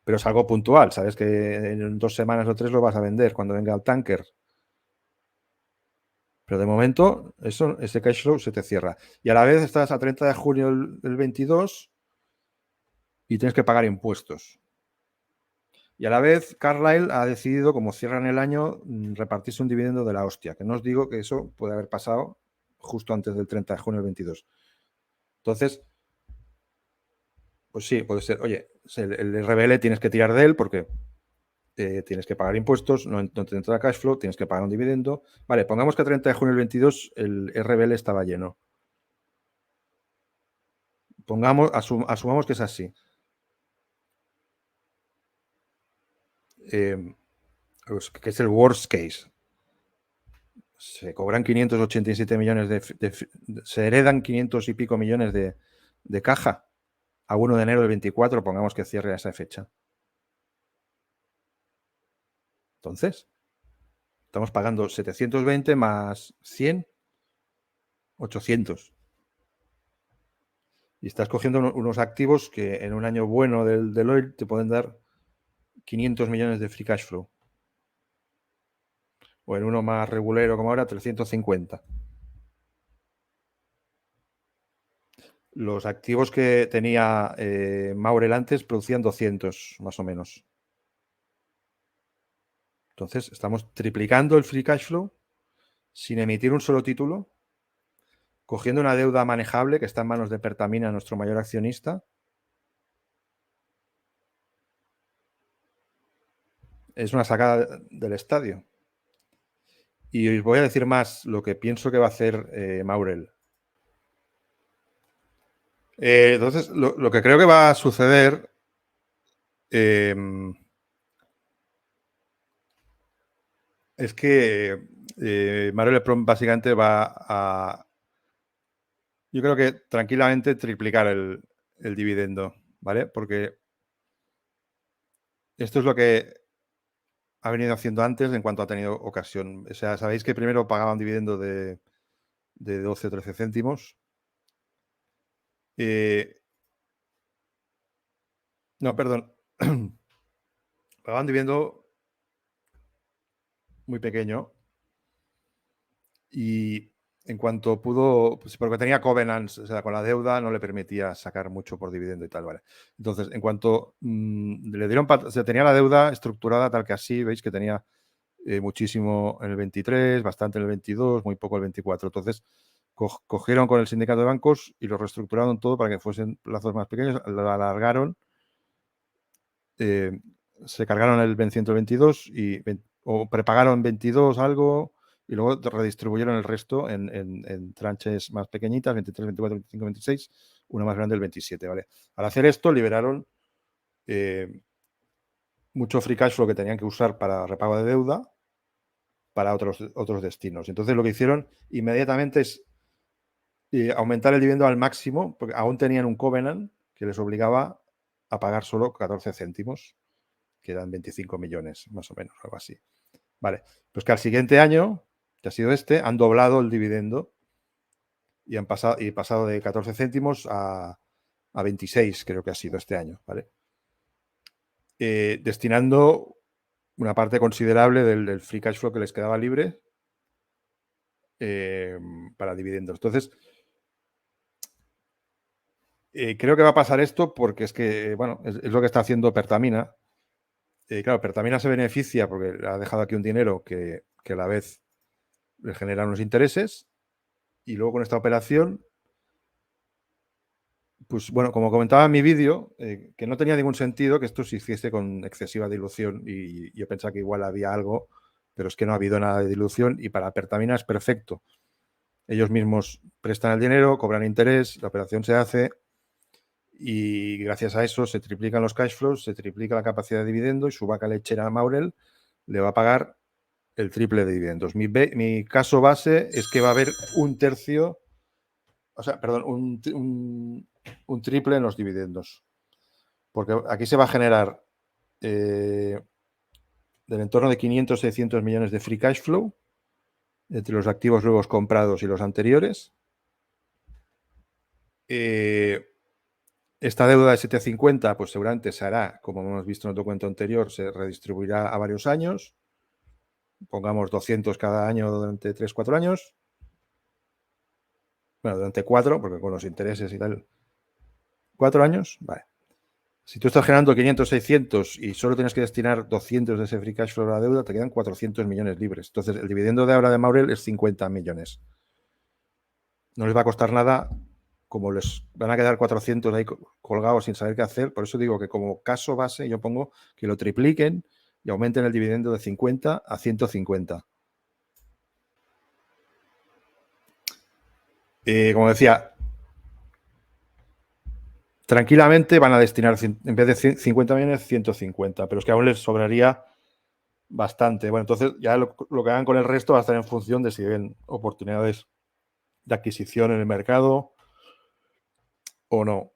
Pero es algo puntual, sabes que en 2 semanas o 3 lo vas a vender cuando venga el tanker. Pero de momento, ese cash flow se te cierra. Y a la vez estás a 30 de junio del 22 y tienes que pagar impuestos. Y a la vez, Carlyle ha decidido, como cierran el año, repartirse un dividendo de la hostia. Que no os digo que eso puede haber pasado justo antes del 30 de junio del 22. Entonces, pues sí, puede ser. Oye, el RBL tienes que tirar de él porque tienes que pagar impuestos, no te entra cash flow, tienes que pagar un dividendo. Vale, pongamos que a 30 de junio del 22 el RBL estaba lleno. Asumamos que es así. Pues, que es el worst case. Se cobran 587 millones se heredan 500 y pico millones de caja a 1 de enero del 24, pongamos que cierre a esa fecha. Entonces, estamos pagando 720 más 100, 800. Y estás cogiendo unos activos que en un año bueno del oil te pueden dar 500 millones de free cash flow. O en uno más regulero como ahora, 350. Los activos que tenía Maurel antes producían 200, más o menos. Entonces, estamos triplicando el free cash flow sin emitir un solo título, cogiendo una deuda manejable que está en manos de Pertamina, nuestro mayor accionista. Es una sacada del estadio. Y os voy a decir más lo que pienso que va a hacer Maurel. Entonces, lo que creo que va a suceder es que Maurel básicamente va a, yo creo que tranquilamente triplicar el dividendo, ¿vale? Porque esto es lo que ha venido haciendo antes en cuanto ha tenido ocasión. O sea, sabéis que primero pagaba un dividendo de 12 o 13 céntimos. No, perdón. Pagaban un dividendo muy pequeño y en cuanto pudo, pues porque tenía covenants, o sea, con la deuda no le permitía sacar mucho por dividendo y tal, ¿vale? Entonces, en cuanto le dieron, o sea, tenía la deuda estructurada tal que así, veis que tenía muchísimo en el 23, bastante en el 22, muy poco el 24. Entonces, cogieron con el sindicato de bancos y lo reestructuraron todo para que fuesen plazos más pequeños, lo alargaron, se cargaron el vencimiento del 22 o prepagaron 22 algo y luego redistribuyeron el resto en tranches más pequeñitas, 23, 24, 25, 26, una más grande el 27, ¿vale? Al hacer esto liberaron mucho free cash flow que tenían que usar para repago de deuda para otros destinos. Entonces lo que hicieron inmediatamente es aumentar el dividendo al máximo, porque aún tenían un covenant que les obligaba a pagar solo 14 céntimos, que eran 25 millones, más o menos, algo así. Vale, pues que al siguiente año, que ha sido este, han doblado el dividendo y han pasado de 14 céntimos a 26, creo que ha sido este año, ¿vale? Destinando una parte considerable del free cash flow que les quedaba libre para dividendos. Entonces, creo que va a pasar esto porque es que, bueno, es lo que está haciendo Pertamina. Claro, Pertamina se beneficia porque ha dejado aquí un dinero que a la vez le genera unos intereses y luego con esta operación, pues bueno, como comentaba en mi vídeo, que no tenía ningún sentido que esto se hiciese con excesiva dilución y yo pensaba que igual había algo, pero es que no ha habido nada de dilución y para Pertamina es perfecto. Ellos mismos prestan el dinero, cobran interés, la operación se hace y gracias a eso se triplican los cash flows, se triplica la capacidad de dividendo y su vaca lechera Maurel le va a pagar el triple de dividendos. Mi caso base es que va a haber un tercio, o sea, perdón, un triple en los dividendos. Porque aquí se va a generar del entorno de 500, 600 millones de free cash flow entre los activos nuevos comprados y los anteriores. Esta deuda de 750, pues seguramente se hará, como hemos visto en el documento anterior, se redistribuirá a varios años. Pongamos 200 cada año durante 3-4 años. Bueno, durante 4, porque con los intereses y tal. 4 años, vale. Si tú estás generando 500, 600 y solo tienes que destinar 200 de ese free cash flow a la deuda, te quedan 400 millones libres. Entonces, el dividendo de ahora de Maurel es 50 millones. No les va a costar nada, como les van a quedar 400 ahí colgados sin saber qué hacer. Por eso digo que como caso base yo pongo que lo tripliquen y aumenten el dividendo de 50 a 150. Como decía, tranquilamente van a destinar, en vez de 50 millones, 150, pero es que aún les sobraría bastante. Bueno, entonces ya lo que hagan con el resto va a estar en función de si ven oportunidades de adquisición en el mercado o no.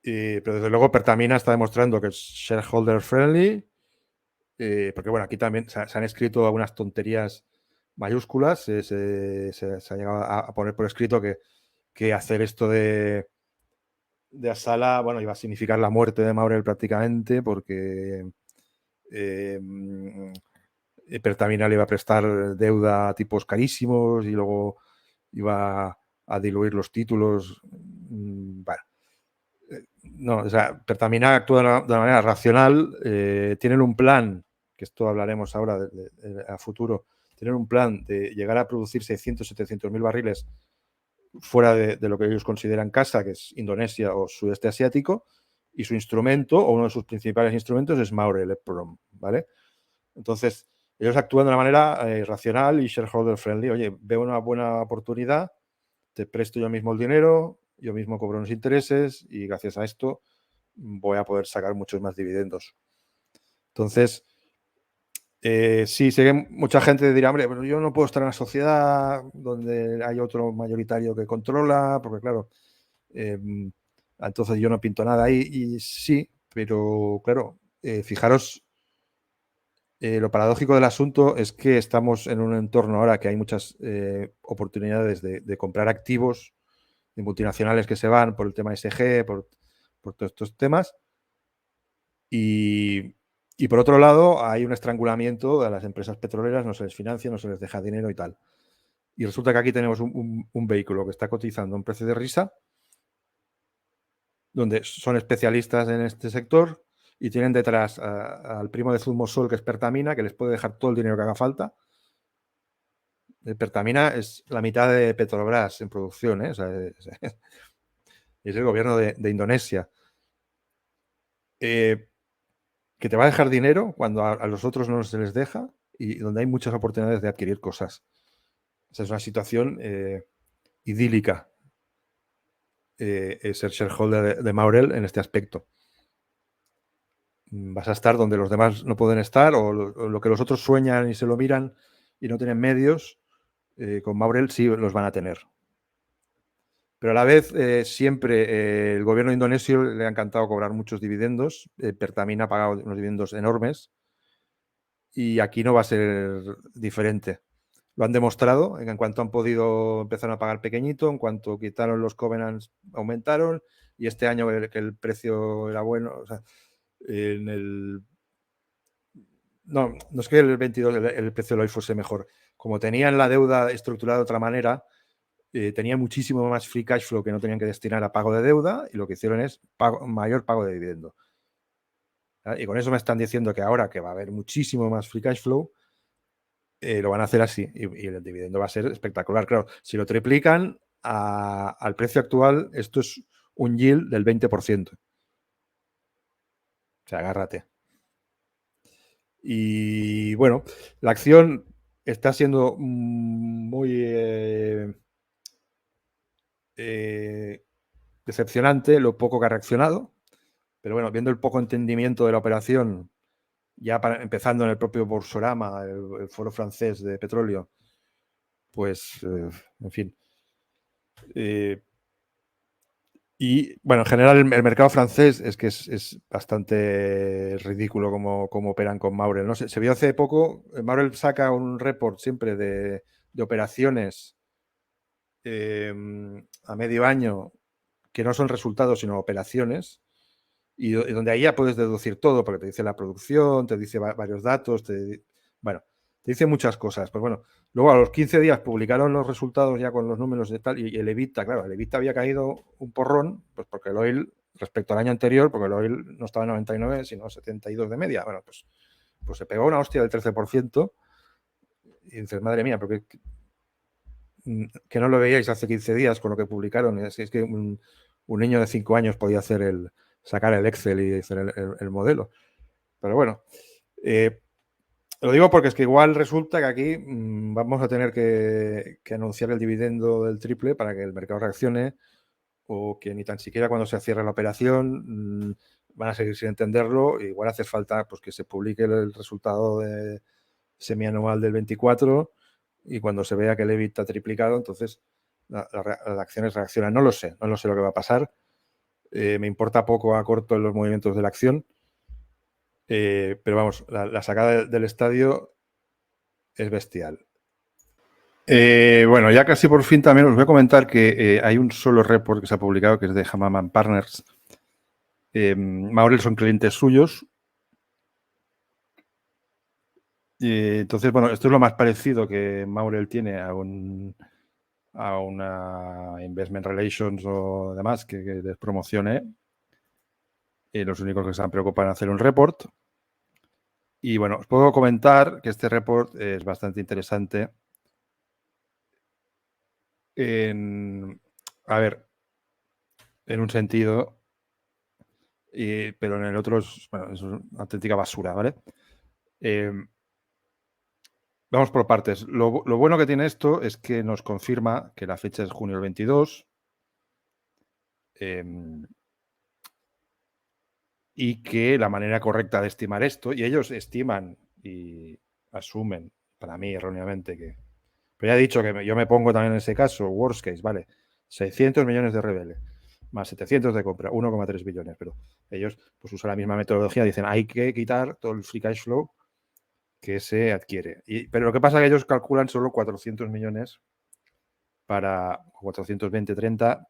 Pero desde luego Pertamina está demostrando que es shareholder friendly, porque bueno, aquí también se han escrito algunas tonterías mayúsculas, se ha llegado a poner por escrito que hacer esto de Asala, bueno, iba a significar la muerte de Maurel prácticamente, porque Pertamina le iba a prestar deuda a tipos carísimos y luego iba a diluir los títulos. Bueno, no, o sea, Pertamina actúa de una manera racional, tienen un plan, que esto hablaremos ahora a futuro, tienen un plan de llegar a producir 600, 700 mil barriles fuera de lo que ellos consideran casa, que es Indonesia o sudeste asiático, y su instrumento, o uno de sus principales instrumentos, es Maurel EPROM, ¿vale? Entonces, ellos actúan de una manera racional y shareholder friendly. Oye, veo una buena oportunidad, te presto yo mismo el dinero, yo mismo cobro unos intereses y gracias a esto voy a poder sacar muchos más dividendos. Entonces, sí, sé que mucha gente dirá, hombre, pero yo no puedo estar en una sociedad donde hay otro mayoritario que controla, porque claro, entonces yo no pinto nada ahí. Y sí, pero claro, fijaros, lo paradójico del asunto es que estamos en un entorno ahora que hay muchas oportunidades de comprar activos de multinacionales que se van por el tema SG, por todos estos temas. Y por otro lado, hay un estrangulamiento de las empresas petroleras, no se les financia, no se les deja dinero y tal. Y resulta que aquí tenemos un vehículo que está cotizando a un precio de risa, donde son especialistas en este sector y tienen detrás al primo de Zumosol, que es Pertamina, que les puede dejar todo el dinero que haga falta. Pertamina es la mitad de Petrobras en producción, ¿eh? O sea, es el gobierno de Indonesia. Que te va a dejar dinero cuando a los otros no se les deja y donde hay muchas oportunidades de adquirir cosas. O sea, es una situación idílica ser shareholder de Maurel en este aspecto. Vas a estar donde los demás no pueden estar o lo que los otros sueñan y se lo miran y no tienen medios, con Maurel sí los van a tener. Pero a la vez siempre el gobierno indonesio le ha encantado cobrar muchos dividendos. Pertamina ha pagado unos dividendos enormes y aquí no va a ser diferente. Lo han demostrado, en cuanto han podido empezar a pagar pequeñito, en cuanto quitaron los covenants aumentaron y este año que el precio era bueno, o sea, en el... No es que el 22 el precio de hoy fuese mejor. Como tenían la deuda estructurada de otra manera, tenían muchísimo más free cash flow que no tenían que destinar a pago de deuda y lo que hicieron es mayor pago de dividendo. Y con eso me están diciendo que ahora que va a haber muchísimo más free cash flow, lo van a hacer así y el dividendo va a ser espectacular. Claro, si lo triplican al precio actual, esto es un yield del 20%. O sea, agárrate. Y bueno, la acción está siendo muy decepcionante lo poco que ha reaccionado. Pero bueno, viendo el poco entendimiento de la operación, ya empezando en el propio Boursorama, el foro francés de petróleo, pues, en fin. Y bueno, en general el mercado francés es que es bastante ridículo cómo operan con Maurel. ¿No? Se vio hace poco, Maurel saca un report siempre de operaciones a medio año que no son resultados sino operaciones y donde ahí ya puedes deducir todo porque te dice la producción, te dice varios datos, bueno, te dice muchas cosas. Pues bueno, luego a los 15 días publicaron los resultados ya con los números de tal y el EBITDA, claro, el EBITDA había caído un porrón, pues porque el oil, respecto al año anterior, porque el oil no estaba en 99, sino 72 de media. Bueno, pues se pegó una hostia del 13% y dices, madre mía, porque que no lo veíais hace 15 días con lo que publicaron. Es que un niño de 5 años podía sacar el Excel y hacer el modelo. Pero bueno, lo digo porque es que igual resulta que aquí vamos a tener que anunciar el dividendo del triple para que el mercado reaccione o que ni tan siquiera cuando se cierre la operación van a seguir sin entenderlo. Igual hace falta pues, que se publique el resultado semianual del 24 y cuando se vea que el EBIT ha triplicado, entonces las acciones reaccionan. No lo sé lo que va a pasar. Me importa poco a corto en los movimientos de la acción. Pero vamos, la sacada del estadio es bestial. Bueno, ya casi por fin también os voy a comentar que hay un solo report que se ha publicado que es de Hamaman Partners. Maurel son clientes suyos. Entonces, bueno, esto es lo más parecido que Maurel tiene a una Investment Relations o demás que les promocione. Los únicos que se han preocupado en hacer un report. Y bueno, os puedo comentar que este report es bastante interesante. A ver, en un sentido, pero en el otro es una auténtica basura, ¿vale? Vamos por partes. Lo bueno que tiene esto es que nos confirma que la fecha es junio del 22 y que la manera correcta de estimar esto, y ellos estiman y asumen, para mí erróneamente, que... Pero ya he dicho que yo me pongo también en ese caso, worst case, vale, 600 millones de rebelde, más 700 de compra, 1,3 billones, pero ellos pues usan la misma metodología, dicen hay que quitar todo el free cash flow que se adquiere. Pero lo que pasa es que ellos calculan solo 400 millones para 420, 30,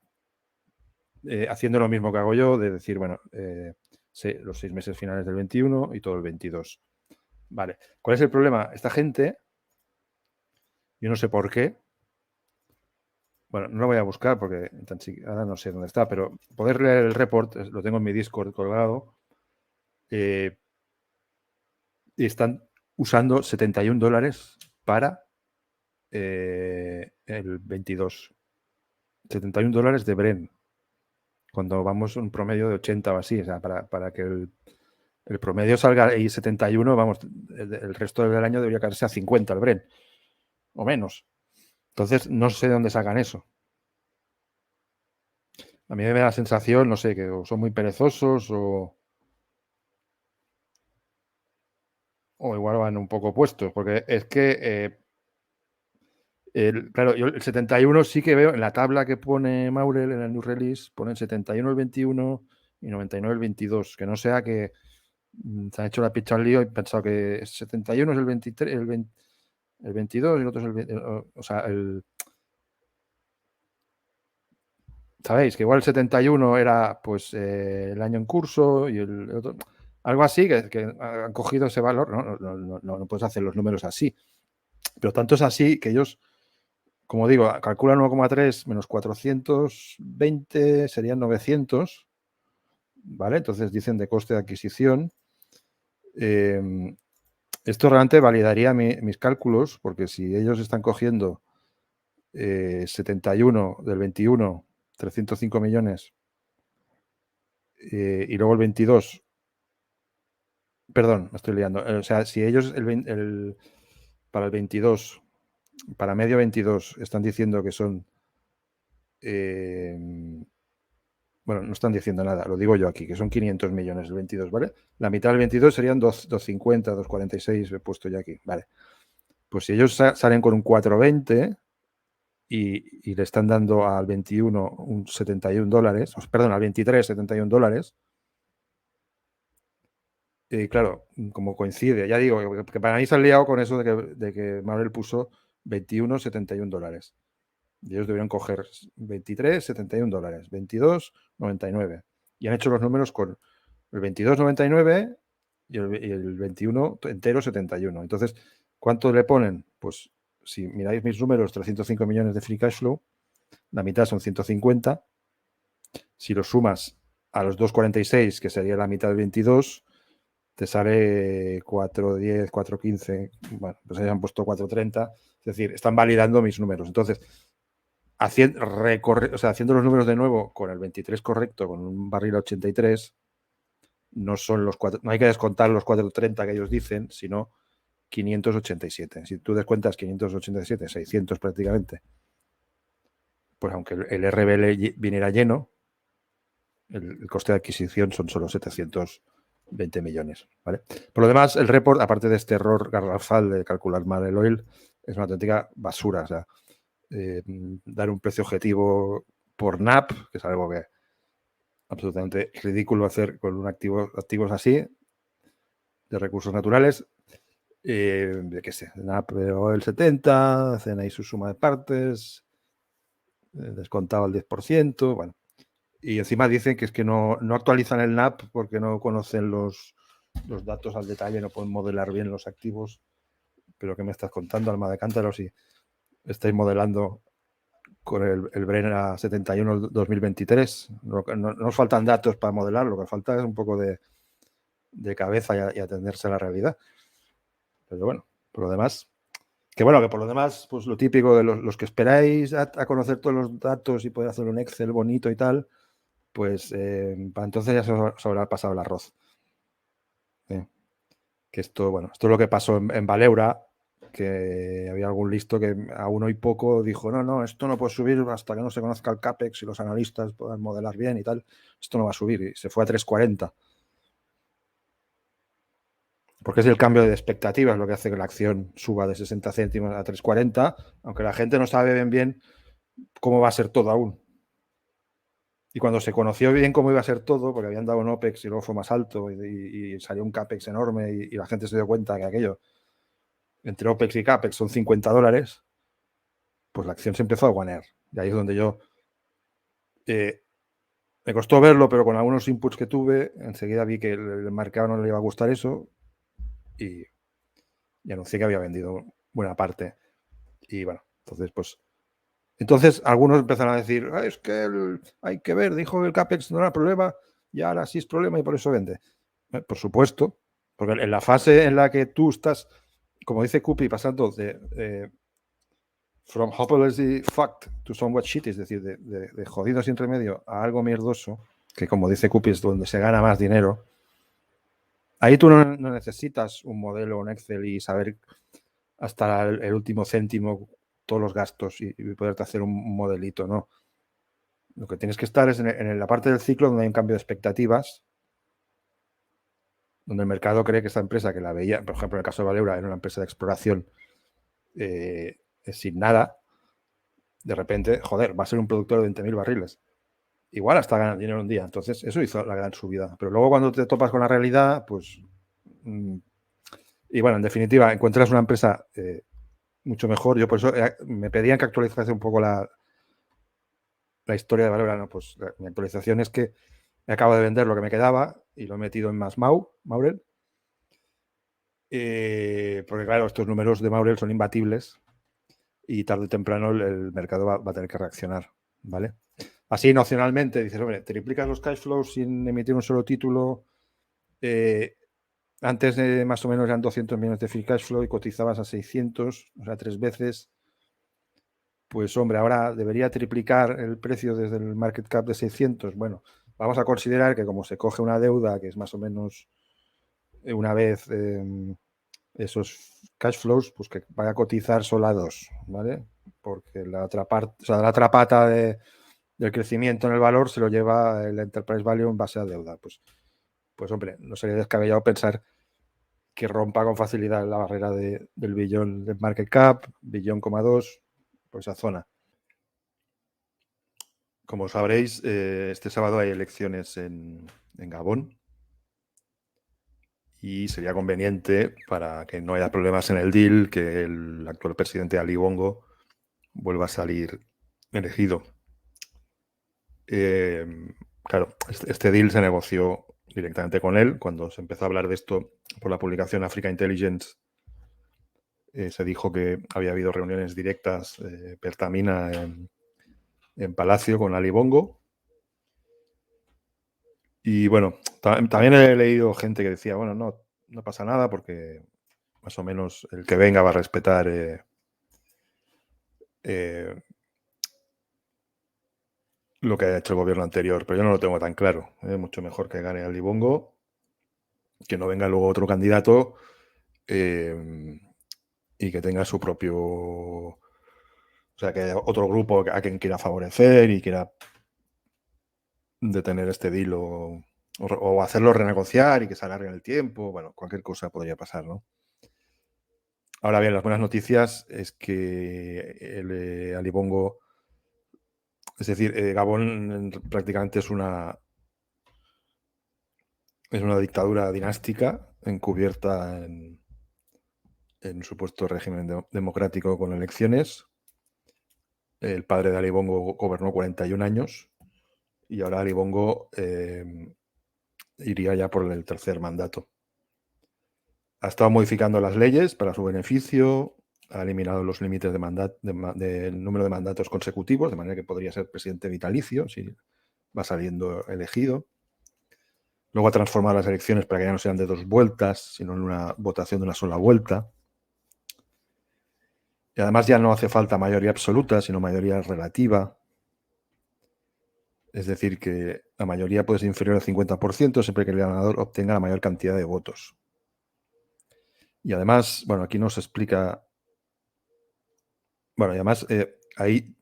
haciendo lo mismo que hago yo, de decir, bueno, los 6 meses finales del 21 y todo el 22. Vale, ¿cuál es el problema? Esta gente, yo no sé por qué, Bueno, no lo voy a buscar porque ahora no sé dónde está, pero poder leer el report, lo tengo en mi Discord colgado, y están usando $71 para el 22. $71 de Bren, cuando vamos un promedio de 80 o así, o sea, para que el promedio salga ahí 71, vamos, el resto del año debería caerse a 50 el Bren, o menos. Entonces, no sé de dónde sacan eso. A mí me da la sensación, no sé, que o son muy perezosos o igual van un poco puestos, porque es que, claro, yo el 71 sí que veo en la tabla que pone Maurel en el New Release, ponen 71 el 21 y 99 el 22, que no sea que se han hecho la picha al lío y he pensado que 71 es el 23, el 22 y el otro es el 20, o sea, sabéis que igual el 71 era pues el año en curso y el otro, algo así, que han cogido ese valor, no puedes hacer los números así, pero tanto es así que ellos, como digo, calculan 1,3 menos 420 serían 900, ¿vale? Entonces dicen de coste de adquisición. Esto realmente validaría mis cálculos, porque si ellos están cogiendo 71 del 21, 305 millones, y luego el 22, perdón, me estoy liando, o sea, si ellos para el 22, para medio 22, están diciendo que son, bueno, no están diciendo nada, lo digo yo aquí, que son 500 millones el 22, ¿vale? La mitad del 22 serían 250, 246, he puesto ya aquí, ¿vale? Pues si ellos salen con un 420 y le están dando al 21 un $71, perdón, al 23 $71, y claro, como coincide, ya digo, que para mí se han liado con eso de que Marvel puso $21,71. Y ellos debieron coger 23, $71, 22, 99. Y han hecho los números con el 22, 99 y el 21 entero 71. Entonces, ¿cuánto le ponen? Pues si miráis mis números, 305 millones de free cash flow, la mitad son 150. Si lo sumas a los 2,46, que sería la mitad del 22, te sale 4,10, 4,15. Bueno, pues ahí han puesto 4,30. Es decir, están validando mis números. Entonces, haciendo los números de nuevo con el 23 correcto, con un barril 83, no hay que descontar los 4,30 que ellos dicen, sino 587. Si tú descuentas 587, 600 prácticamente, pues aunque el RBL viniera lleno, el coste de adquisición son solo 720 millones. ¿Vale? Por lo demás, el report, aparte de este error garrafal de calcular mal el oil, es una auténtica basura. O sea, dar un precio objetivo por NAP, que es algo que absolutamente ridículo hacer con activos así, de recursos naturales. De qué sé, NAP o el 70, hacen ahí su suma de partes, descontado el 10%, bueno. Y encima dicen que es que no actualizan el NAP porque no conocen los datos al detalle, no pueden modelar bien los activos. Pero ¿qué me estás contando, alma de cántaro, si estáis modelando con el Brena 71 2023? No os faltan datos para modelar, lo que falta es un poco de cabeza y atenderse a la realidad. Pero bueno, por lo demás, que por lo demás, pues lo típico de los que esperáis a conocer todos los datos y poder hacer un Excel bonito y tal, pues para entonces ya se habrá pasado el arroz. Que esto es lo que pasó en Valeura, que había algún listo que a uno y poco dijo, no, esto no puede subir hasta que no se conozca el CAPEX y los analistas puedan modelar bien y tal, esto no va a subir, y se fue a 3,40. Porque es el cambio de expectativas lo que hace que la acción suba de 60 céntimos a 3,40, aunque la gente no sabe bien cómo va a ser todo aún. Y cuando se conoció bien cómo iba a ser todo, porque habían dado un OPEX y luego fue más alto y salió un CAPEX enorme y la gente se dio cuenta que aquello, entre OPEX y CAPEX, son $50, pues la acción se empezó a guanear. Y ahí es donde yo me costó verlo, pero con algunos inputs que tuve, enseguida vi que el mercado no le iba a gustar eso y anuncié que había vendido buena parte. Y bueno, entonces pues Entonces, algunos empezaron a decir, es que hay que ver, dijo que el CAPEX no era problema y ahora sí es problema y por eso vende. Por supuesto, porque en la fase en la que tú estás, como dice Cupi, pasando de from hopelessly fucked to somewhat shitty, es decir, de jodidos entre medio a algo mierdoso, que como dice Cupi es donde se gana más dinero, ahí tú no necesitas un modelo, un Excel y saber hasta el último céntimo todos los gastos y poderte hacer un modelito, ¿no? Lo que tienes que estar es en la parte del ciclo donde hay un cambio de expectativas, donde el mercado cree que esta empresa que la veía, por ejemplo, en el caso de Valeura, era una empresa de exploración sin nada, de repente, joder, va a ser un productor de 20.000 barriles. Igual hasta ganar dinero un día. Entonces, eso hizo la gran subida. Pero luego cuando te topas con la realidad, pues... y bueno, en definitiva, encuentras una empresa mucho mejor. Yo por eso me pedían que actualizase un poco la historia de Valora. No, pues mi actualización es que me acabo de vender lo que me quedaba y lo he metido en más Maurel. Porque claro, estos números de Maurel son imbatibles y tarde o temprano el mercado va a tener que reaccionar, ¿vale? Así nacionalmente dices, hombre, triplicas los cash flows sin emitir un solo título. Antes más o menos eran 200 millones de free cash flow y cotizabas a 600, o sea, 3 veces. Pues hombre, ahora debería triplicar el precio desde el market cap de 600. Bueno, vamos a considerar que como se coge una deuda que es más o menos una vez esos cash flows, pues que vaya a cotizar solo a 2, ¿vale? Porque la otra parte, o sea, la otra pata del crecimiento en el valor se lo lleva el enterprise value en base a deuda. Pues hombre, no sería descabellado pensar que rompa con facilidad la barrera del billón de market cap, billón, dos, por esa zona. Como sabréis, este sábado hay elecciones en Gabón y sería conveniente para que no haya problemas en el deal que el actual presidente Ali Bongo vuelva a salir elegido. Claro, este deal se negoció directamente con él. Cuando se empezó a hablar de esto por la publicación Africa Intelligence, se dijo que había habido reuniones directas Pertamina en Palacio con Ali Bongo. Y bueno, también he leído gente que decía, bueno, no pasa nada porque más o menos el que venga va a respetar lo que ha hecho el gobierno anterior, pero yo no lo tengo tan claro. Mucho mejor que gane Ali Bongo, que no venga luego otro candidato y que tenga su propio... O sea, que haya otro grupo a quien quiera favorecer y quiera detener este deal o hacerlo renegociar y que se alargue en el tiempo. Bueno, cualquier cosa podría pasar, ¿no? Ahora bien, las buenas noticias es que el Ali Bongo, es decir, Gabón prácticamente es una dictadura dinástica encubierta en un supuesto régimen democrático con elecciones. El padre de Ali Bongo gobernó 41 años y ahora Ali Bongo iría ya por el tercer mandato. Ha estado modificando las leyes para su beneficio, ha eliminado los límites del número de mandatos consecutivos, de manera que podría ser presidente vitalicio si va saliendo elegido. Luego ha transformado las elecciones para que ya no sean de 2 vueltas, sino en una votación de una sola vuelta. Y además ya no hace falta mayoría absoluta, sino mayoría relativa. Es decir, que la mayoría puede ser inferior al 50% siempre que el ganador obtenga la mayor cantidad de votos. Y además, bueno, aquí nos explica... Bueno, y además hay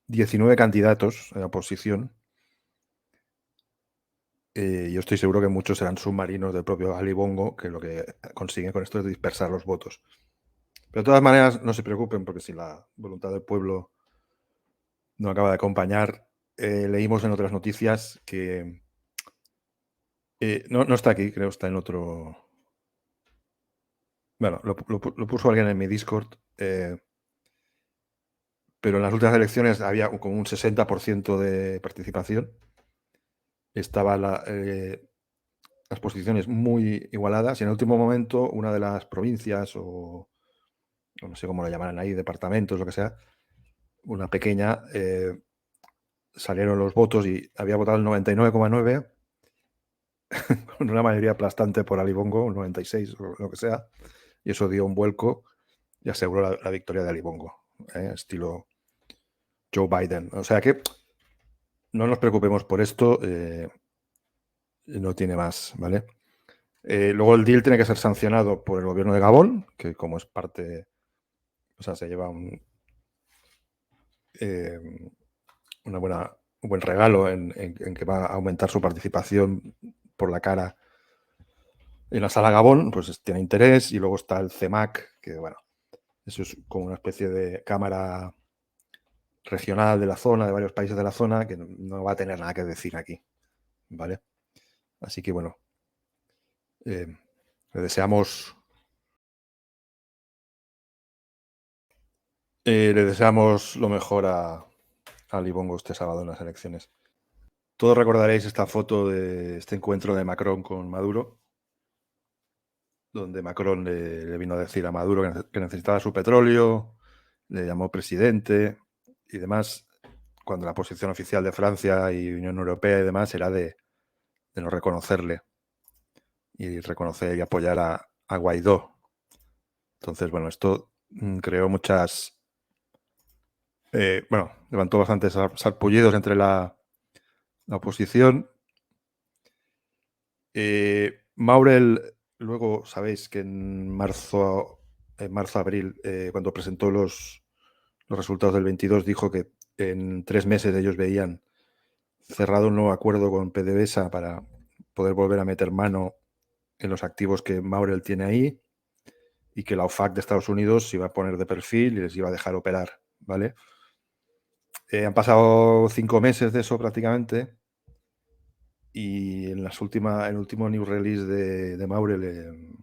19 candidatos en la oposición. Yo estoy seguro que muchos serán submarinos del propio Ali Bongo, que lo que consiguen con esto es dispersar los votos. Pero de todas maneras, no se preocupen, porque si la voluntad del pueblo no acaba de acompañar, leímos en otras noticias que no está aquí, creo, está en otro... Bueno, lo puso alguien en mi Discord, pero en las últimas elecciones había como un 60% de participación. Estaban las posiciones muy igualadas y en el último momento una de las provincias o no sé cómo lo llamarán ahí, departamentos, lo que sea, una pequeña, salieron los votos y había votado el 99,9 con una mayoría aplastante por Ali Bongo, un 96 o lo que sea, y eso dio un vuelco y aseguró la victoria de Ali Bongo, estilo Joe Biden. O sea que no nos preocupemos por esto, no tiene más, ¿vale? Luego el deal tiene que ser sancionado por el gobierno de Gabón, que como es parte, o sea, se lleva un buen regalo en que va a aumentar su participación por la cara en la sala Gabón, pues tiene interés. Y luego está el CEMAC, que bueno, eso es como una especie de cámara regional de la zona, de varios países de la zona, que no va a tener nada que decir aquí, ¿vale? Así que bueno, le deseamos lo mejor a Ali Bongo este sábado en las elecciones. Todos recordaréis esta foto de este encuentro de Macron con Maduro, donde Macron le vino a decir a Maduro que necesitaba su petróleo, le llamó presidente y demás, cuando la posición oficial de Francia y Unión Europea y demás era de no reconocerle y reconocer y apoyar a Guaidó. Entonces, bueno, esto creó muchas... levantó bastantes sarpullidos entre la oposición. Maurel, luego sabéis que en marzo, abril, cuando presentó los resultados del 22, dijo que en 3 meses ellos veían cerrado un nuevo acuerdo con PDVSA para poder volver a meter mano en los activos que Maurel tiene ahí, y que la OFAC de Estados Unidos se iba a poner de perfil y les iba a dejar operar, ¿vale? Han pasado 5 meses de eso prácticamente, y en el último new release de Maurel,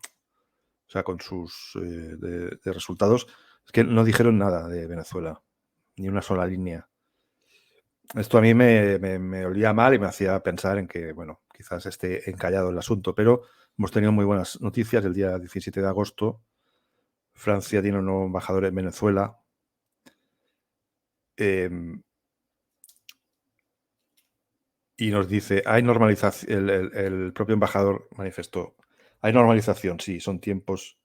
o sea, con sus de resultados, es que no dijeron nada de Venezuela, ni una sola línea. Esto a mí me olía mal y me hacía pensar en que, bueno, quizás esté encallado el asunto, pero hemos tenido muy buenas noticias. El día 17 de agosto, Francia tiene un nuevo embajador en Venezuela. Y nos dice, hay normalización, el propio embajador manifestó, hay normalización, sí, son tiempos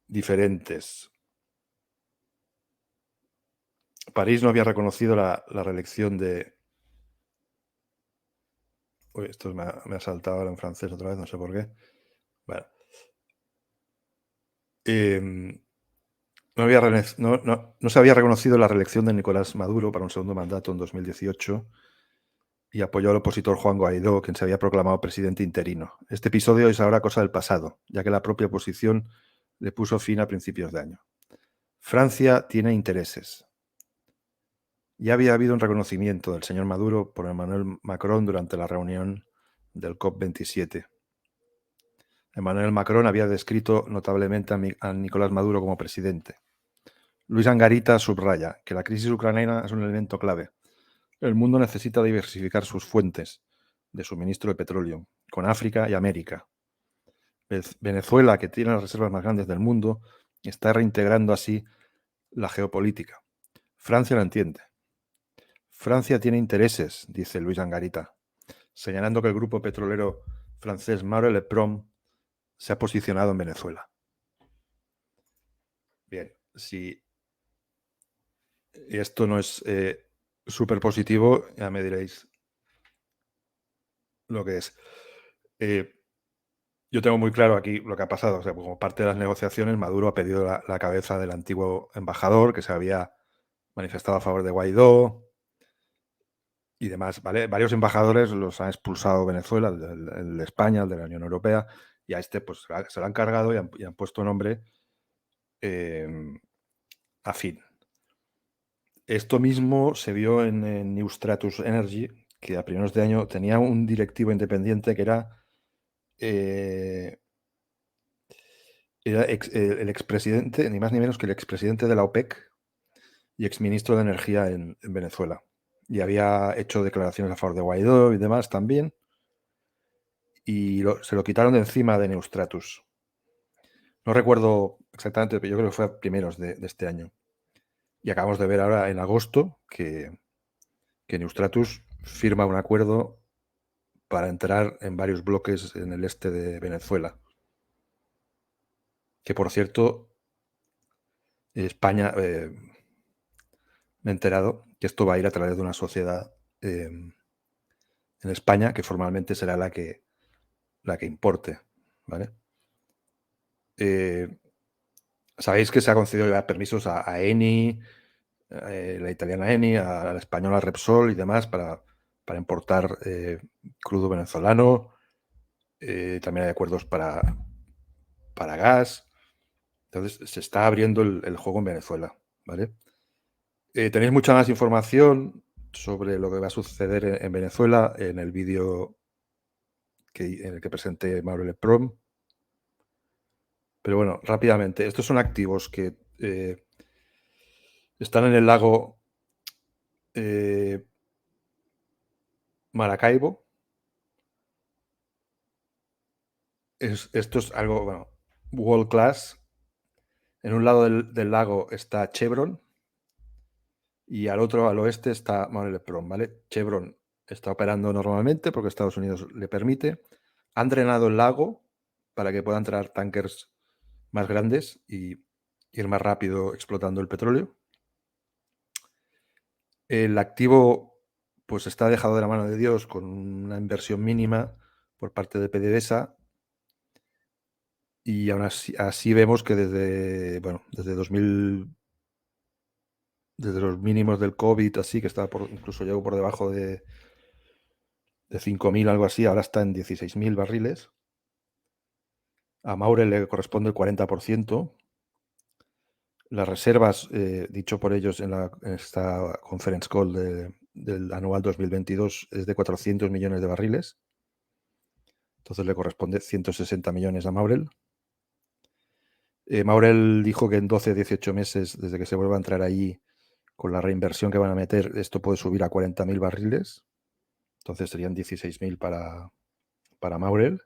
diferentes. París no había reconocido la reelección de... Uy, esto me ha saltado ahora en francés otra vez, no sé por qué. Bueno. No se había reconocido la reelección de Nicolás Maduro para un segundo mandato en 2018 y apoyó al opositor Juan Guaidó, quien se había proclamado presidente interino. Este episodio es ahora cosa del pasado, ya que la propia oposición le puso fin a principios de año. Francia tiene intereses. Ya había habido un reconocimiento del señor Maduro por Emmanuel Macron durante la reunión del COP27. Emmanuel Macron había descrito notablemente a Nicolás Maduro como presidente. Luis Angarita subraya que la crisis ucraniana es un elemento clave. El mundo necesita diversificar sus fuentes de suministro de petróleo, con África y América. Venezuela, que tiene las reservas más grandes del mundo, está reintegrando así la geopolítica. Francia lo entiende. Francia tiene intereses, dice Luis Angarita, señalando que el grupo petrolero francés Maure Leprom se ha posicionado en Venezuela. Bien, si esto no es súper positivo, ya me diréis lo que es. Yo tengo muy claro aquí lo que ha pasado. O sea, como parte de las negociaciones, Maduro ha pedido la cabeza del antiguo embajador que se había manifestado a favor de Guaidó y demás, ¿vale? Varios embajadores los han expulsado Venezuela, el de España, el de la Unión Europea, y a este pues se lo han cargado y han puesto nombre afín. Esto mismo se vio en New Stratus Energy, que a primeros de año tenía un directivo independiente que era el expresidente, ni más ni menos que el expresidente de la OPEC y exministro de Energía en Venezuela. Y había hecho declaraciones a favor de Guaidó y demás también. Y se lo quitaron de encima de Neustratus. No recuerdo exactamente, pero yo creo que fue a primeros de este año. Y acabamos de ver ahora en agosto que Neustratus firma un acuerdo para entrar en varios bloques en el este de Venezuela. Que, por cierto, España, me he enterado que esto va a ir a través de una sociedad en España que formalmente será la que importe, ¿vale? Sabéis que se ha concedido ya permisos a Eni, la italiana Eni, a la española Repsol y demás para importar crudo venezolano. También hay acuerdos para gas. Entonces se está abriendo el juego en Venezuela, ¿vale? Tenéis mucha más información sobre lo que va a suceder en Venezuela en el vídeo en el que presenté Mauro Prom. Pero bueno, rápidamente, estos son activos que están en el lago Maracaibo. Esto es algo, bueno, world class. En un lado del lago está Chevron y al otro, al oeste, está Manuel Prom, ¿vale? Chevron está operando normalmente porque Estados Unidos le permite. Han drenado el lago para que puedan entrar tankers más grandes y ir más rápido explotando el petróleo. El activo pues está dejado de la mano de Dios con una inversión mínima por parte de PDVSA y aún así vemos que desde 2000, desde los mínimos del COVID, así que estaba incluso llegó por debajo de 5.000, algo así, ahora está en 16.000 barriles. A Maurel le corresponde el 40%. Las reservas, dicho por ellos en esta conference call del anual 2022, es de 400 millones de barriles. Entonces le corresponde 160 millones a Maurel. Maurel dijo que en 12-18 meses, desde que se vuelva a entrar allí, con la reinversión que van a meter, esto puede subir a 40.000 barriles. Entonces serían 16.000 para Maurel.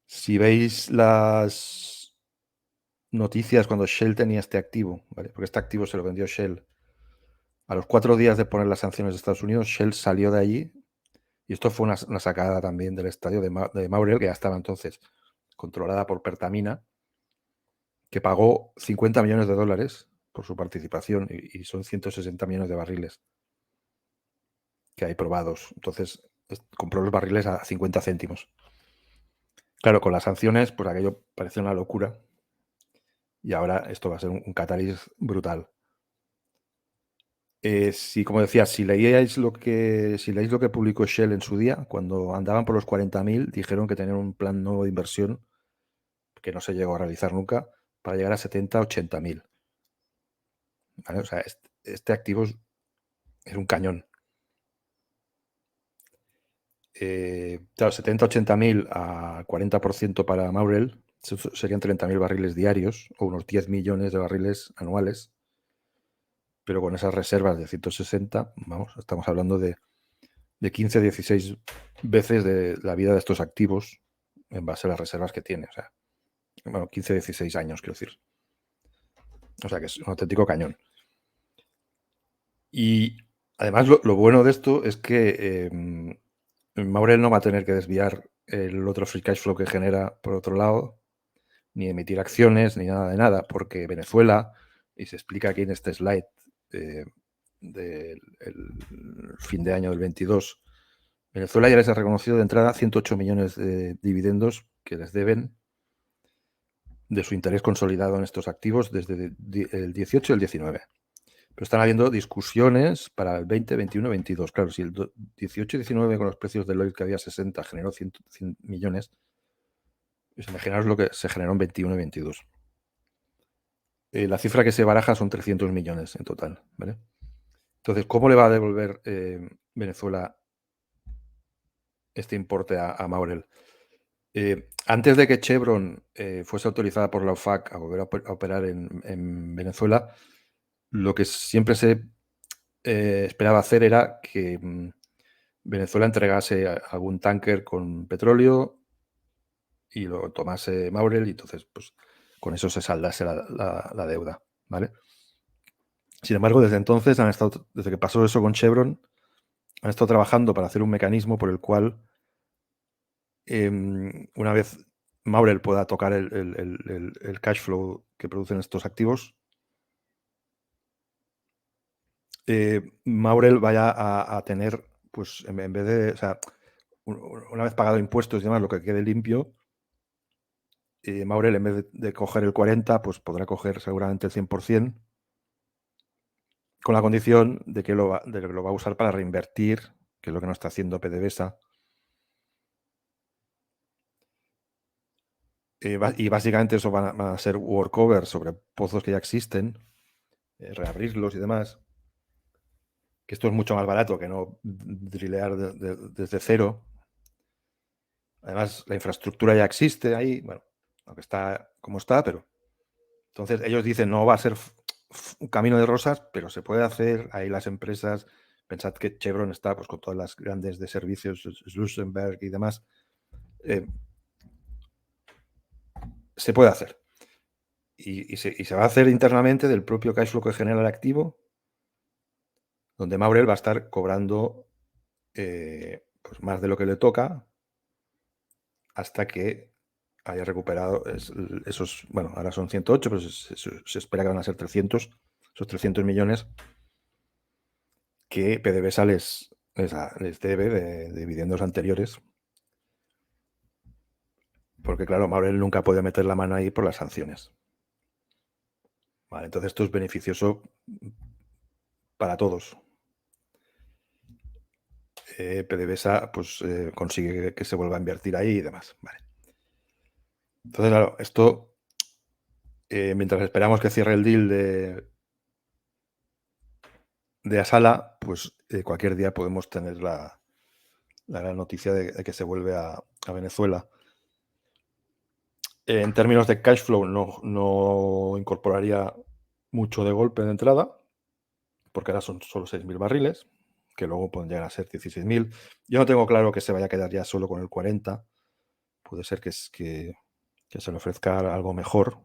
Si veis las noticias cuando Shell tenía este activo, ¿vale? Porque este activo se lo vendió Shell. A los 4 días de poner las sanciones de Estados Unidos, Shell salió de allí. Y esto fue una sacada también del estadio de Maurel, que ya estaba entonces controlada por Pertamina, que pagó 50 millones de dólares por su participación y son 160 millones de barriles que hay probados. Entonces compró los barriles a 50 céntimos. Claro, con las sanciones, pues aquello parecía una locura. Y ahora esto va a ser un catálisis brutal. Como decía, si leéis lo que publicó Shell en su día, cuando andaban por los 40.000, dijeron que tenían un plan nuevo de inversión que no se llegó a realizar nunca para llegar a 70-80.000. ¿Vale? O sea, este activo es un cañón. Claro, 70-80.000 a 40% para Maurel serían 30.000 barriles diarios o unos 10 millones de barriles anuales. Pero con esas reservas de 160, vamos, estamos hablando de 15-16 veces de la vida de estos activos en base a las reservas que tiene. O sea, bueno, 15-16 años, quiero decir. O sea, que es un auténtico cañón. Y además lo bueno de esto es que Maurel no va a tener que desviar el otro free cash flow que genera por otro lado, ni emitir acciones, ni nada de nada, porque Venezuela, y se explica aquí en este slide del fin de año del 22, Venezuela ya les ha reconocido de entrada 108 millones de dividendos que les deben de su interés consolidado en estos activos desde el 18 y el 19. Pero están habiendo discusiones para el 20, 21, 22. Claro, si el 18 y 19 con los precios del oil que había 60 generó 100 millones, pues imaginaos lo que se generó en 21 y 22. La cifra que se baraja son 300 millones en total, ¿vale? Entonces, ¿cómo le va a devolver Venezuela este importe a Maurel? Antes de que Chevron fuese autorizada por la OFAC a volver a operar en Venezuela, lo que siempre se esperaba hacer era que Venezuela entregase algún tanker con petróleo y lo tomase Maurel y entonces pues con eso se saldase la deuda, ¿vale? Sin embargo, desde entonces desde que pasó eso con Chevron, han estado trabajando para hacer un mecanismo por el cual una vez Maurel pueda tocar el cash flow que producen estos activos, Maurel vaya a tener, pues en vez de, o sea, una vez pagado impuestos y demás, lo que quede limpio, Maurel en vez de coger el 40%, pues podrá coger seguramente el 100%, con la condición de que lo va a usar para reinvertir, que es lo que no está haciendo PDVSA. Y básicamente eso van a ser workovers sobre pozos que ya existen, reabrirlos y demás. Que esto es mucho más barato que no drilear desde cero. Además, la infraestructura ya existe ahí, bueno, aunque está como está, pero entonces ellos dicen no va a ser un camino de rosas, pero se puede hacer. Ahí las empresas, pensad que Chevron está pues con todas las grandes de servicios, Schlussenberg y demás, se puede hacer. Y se va a hacer internamente del propio cash flow que genera el activo, donde Maurel va a estar cobrando pues más de lo que le toca hasta que haya recuperado esos, bueno, ahora son 108, pero se espera que van a ser 300, esos 300 millones que PDVSA les debe de dividendos anteriores. Porque claro, Maurel nunca puede meter la mano ahí por las sanciones. Vale, entonces esto es beneficioso para todos. PDVSA pues consigue que se vuelva a invertir ahí y demás. Vale. Entonces, claro, esto, mientras esperamos que cierre el deal de Asala, pues cualquier día podemos tener la gran noticia de que se vuelve a Venezuela. En términos de cash flow, no incorporaría mucho de golpe de entrada, porque ahora son solo 6.000 barriles, que luego pueden llegar a ser 16.000. Yo no tengo claro que se vaya a quedar ya solo con el 40. Puede ser que se le ofrezca algo mejor,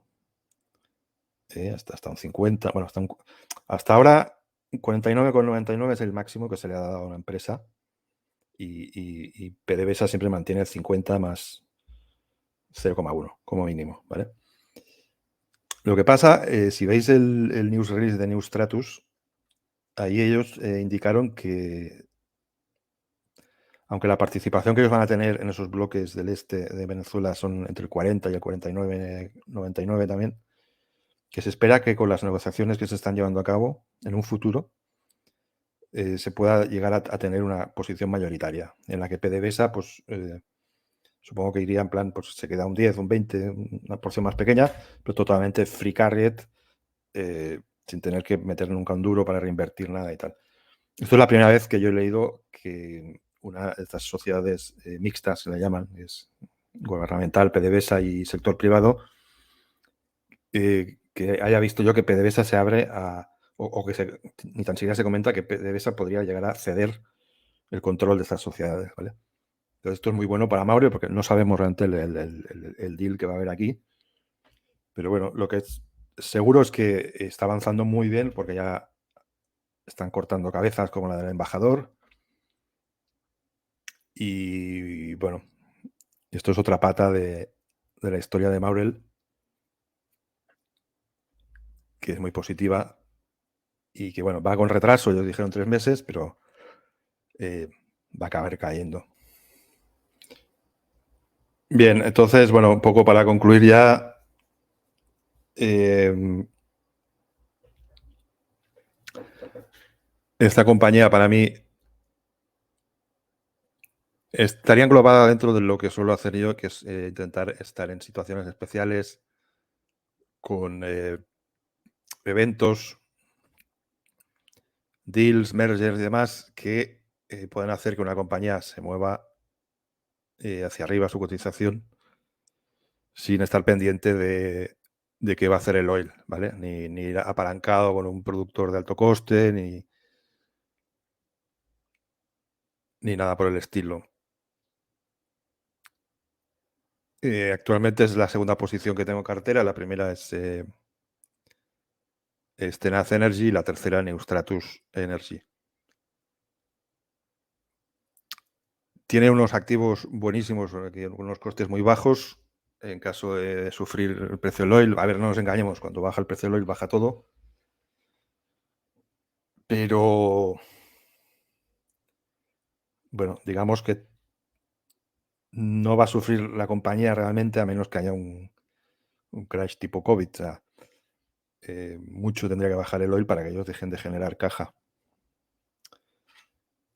hasta un 50. Bueno, hasta ahora 49,99 es el máximo que se le ha dado a una empresa, y PDVSA siempre mantiene el 50 más 0,1 como mínimo, ¿vale? Lo que pasa, si veis el news release de Neustratus, ahí ellos indicaron que, aunque la participación que ellos van a tener en esos bloques del este de Venezuela son entre el 40 y el 49,99 también, que se espera que con las negociaciones que se están llevando a cabo en un futuro se pueda llegar a tener una posición mayoritaria, en la que PDVSA, pues supongo que iría en plan, pues se queda un 10, un 20, una porción más pequeña, pero totalmente free carried, sin tener que meter nunca un duro para reinvertir nada y tal. Esto es la primera vez que yo he leído que una de estas sociedades mixtas, se le llaman, es gubernamental, PDVSA y sector privado, que haya visto yo que PDVSA se abre o que ni tan siquiera se comenta que PDVSA podría llegar a ceder el control de estas sociedades, ¿vale? Entonces esto es muy bueno para Mauro porque no sabemos realmente el deal que va a haber aquí. Pero bueno, lo que es seguro es que está avanzando muy bien porque ya están cortando cabezas como la del embajador. Y bueno, esto es otra pata de la historia de Maurel, que es muy positiva y que bueno, va con retraso, ellos dijeron 3 meses, pero va a acabar cayendo. Bien, entonces, bueno, un poco para concluir ya, esta compañía para mí estaría englobada dentro de lo que suelo hacer yo, que es intentar estar en situaciones especiales con eventos, deals, mergers y demás que pueden hacer que una compañía se mueva hacia arriba su cotización sin estar pendiente de qué va a hacer el oil, ¿vale? Ni ir apalancado con un productor de alto coste, ni nada por el estilo. Actualmente es la segunda posición que tengo en cartera. La primera es Stenaz Energy y la tercera Neustratus Energy. Tiene unos activos buenísimos, unos costes muy bajos en caso de sufrir el precio del oil. A ver, no nos engañemos, cuando baja el precio del oil baja todo. Pero, bueno, digamos que no va a sufrir la compañía realmente a menos que haya un crash tipo COVID. O sea, mucho tendría que bajar el oil para que ellos dejen de generar caja.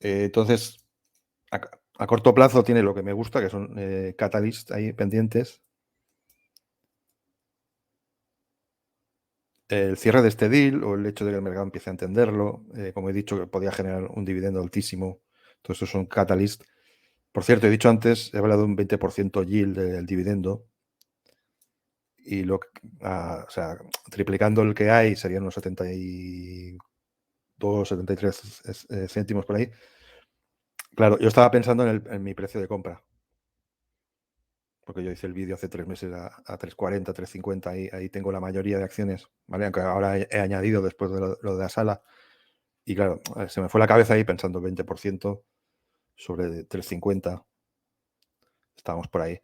Entonces, a corto plazo tiene lo que me gusta, que son catalysts ahí pendientes. El cierre de este deal o el hecho de que el mercado empiece a entenderlo, como he dicho, que podía generar un dividendo altísimo. Todo eso son catalysts. Por cierto, he dicho antes, he hablado de un 20% yield del dividendo. Y o sea, triplicando el que hay serían unos 72, 73 céntimos por ahí. Claro, yo estaba pensando en mi precio de compra. Porque yo hice el vídeo hace 3 meses a 3,40, 3,50, ahí tengo la mayoría de acciones, ¿vale? Aunque ahora he añadido después de lo de la sala. Y claro, se me fue la cabeza ahí pensando 20% sobre 3,50. Estábamos por ahí.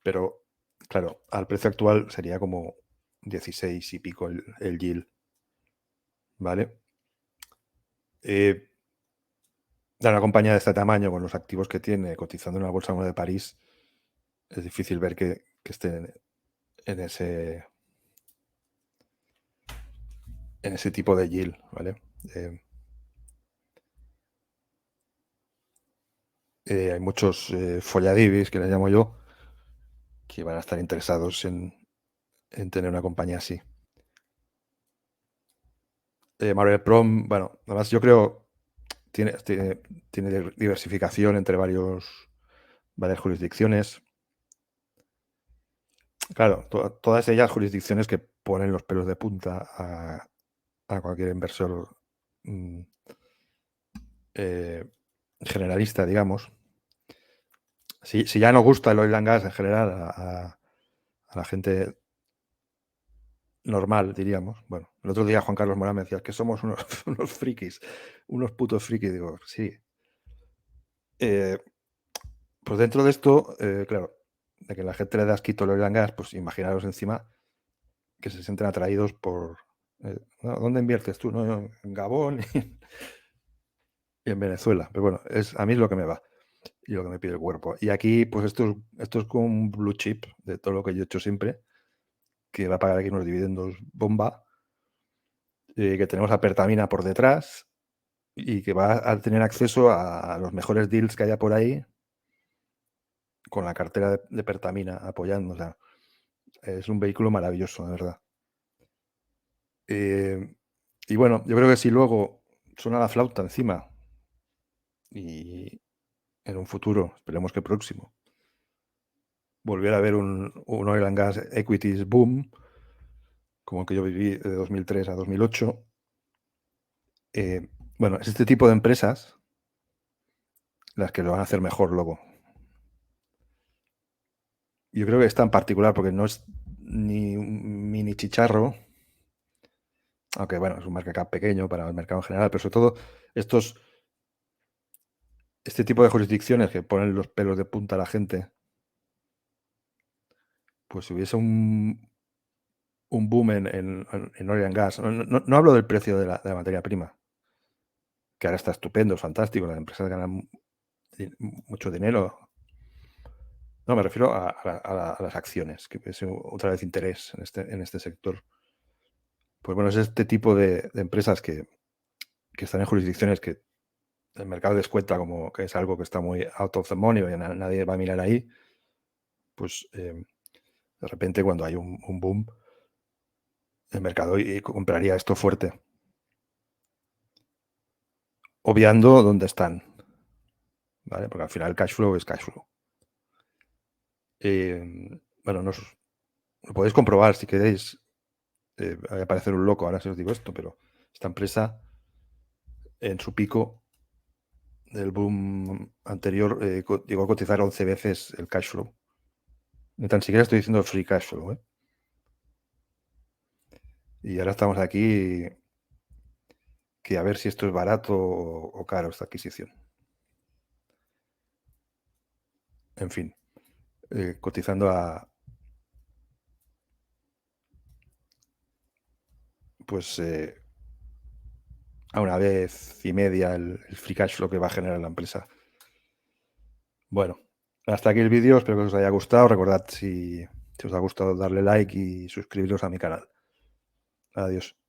Pero, claro, al precio actual sería como 16 y pico el yield, ¿vale? De una compañía de este tamaño, con los activos que tiene, cotizando en la Bolsa de París, es difícil ver que esté en ese tipo de yield, ¿vale? Hay muchos folladivis, que les llamo yo, que van a estar interesados en tener una compañía así. Marvel Prom, bueno, además yo creo tiene diversificación entre varias jurisdicciones. Claro, todas ellas jurisdicciones que ponen los pelos de punta a cualquier inversor generalista, digamos. Si ya no gusta el oil and gas en general a la gente normal, diríamos. Bueno, el otro día Juan Carlos Morán me decía que somos unos frikis, unos putos frikis. Digo, sí. Pues dentro de esto, claro, de que la gente le da asquito el oil and gas, pues imaginaros encima que se sienten atraídos por... ¿no? ¿Dónde inviertes tú? ¿No? En Gabón y en Venezuela. Pero bueno, a mí es lo que me va y lo que me pide el cuerpo. Y aquí, pues esto es como un blue chip de todo lo que yo he hecho siempre, que va a pagar aquí unos dividendos bomba, que tenemos a Pertamina por detrás y que va a tener acceso a los mejores deals que haya por ahí con la cartera de Pertamina apoyando. O sea, es un vehículo maravilloso, de verdad. Y bueno, yo creo que si luego suena la flauta encima y en un futuro, esperemos que próximo, volviera a haber un oil and gas equities boom, como el que yo viví de 2003 a 2008, bueno, es este tipo de empresas las que lo van a hacer mejor luego. Yo creo que esta en particular, porque no es ni un mini chicharro, aunque bueno, es un market cap pequeño para el mercado en general, pero sobre todo este tipo de jurisdicciones que ponen los pelos de punta a la gente, pues si hubiese un boom en oil and gas, no hablo del precio de la materia prima, que ahora está estupendo, es fantástico, las empresas ganan mucho dinero. No, me refiero a las acciones, que es otra vez interés en este sector. Pues bueno, es este tipo de empresas que están en jurisdicciones que el mercado descuenta como que es algo que está muy out of the money y nadie va a mirar ahí. Pues de repente cuando hay un boom, el mercado compraría esto fuerte, obviando dónde están, ¿vale? Porque al final el cash flow es cash flow. Bueno, lo podéis comprobar si queréis. Voy a parecer un loco ahora si os digo esto, pero esta empresa en su pico del boom anterior llegó a cotizar 11 veces el cash flow. Ni tan siquiera estoy diciendo free cash flow, ¿eh? Y ahora estamos aquí que a ver si esto es barato o caro, esta adquisición. En fin, cotizando a pues a una vez y media el free cash flow que va a generar la empresa. Bueno, hasta aquí el vídeo, espero que os haya gustado. Recordad si os ha gustado darle like y suscribiros a mi canal. Adiós.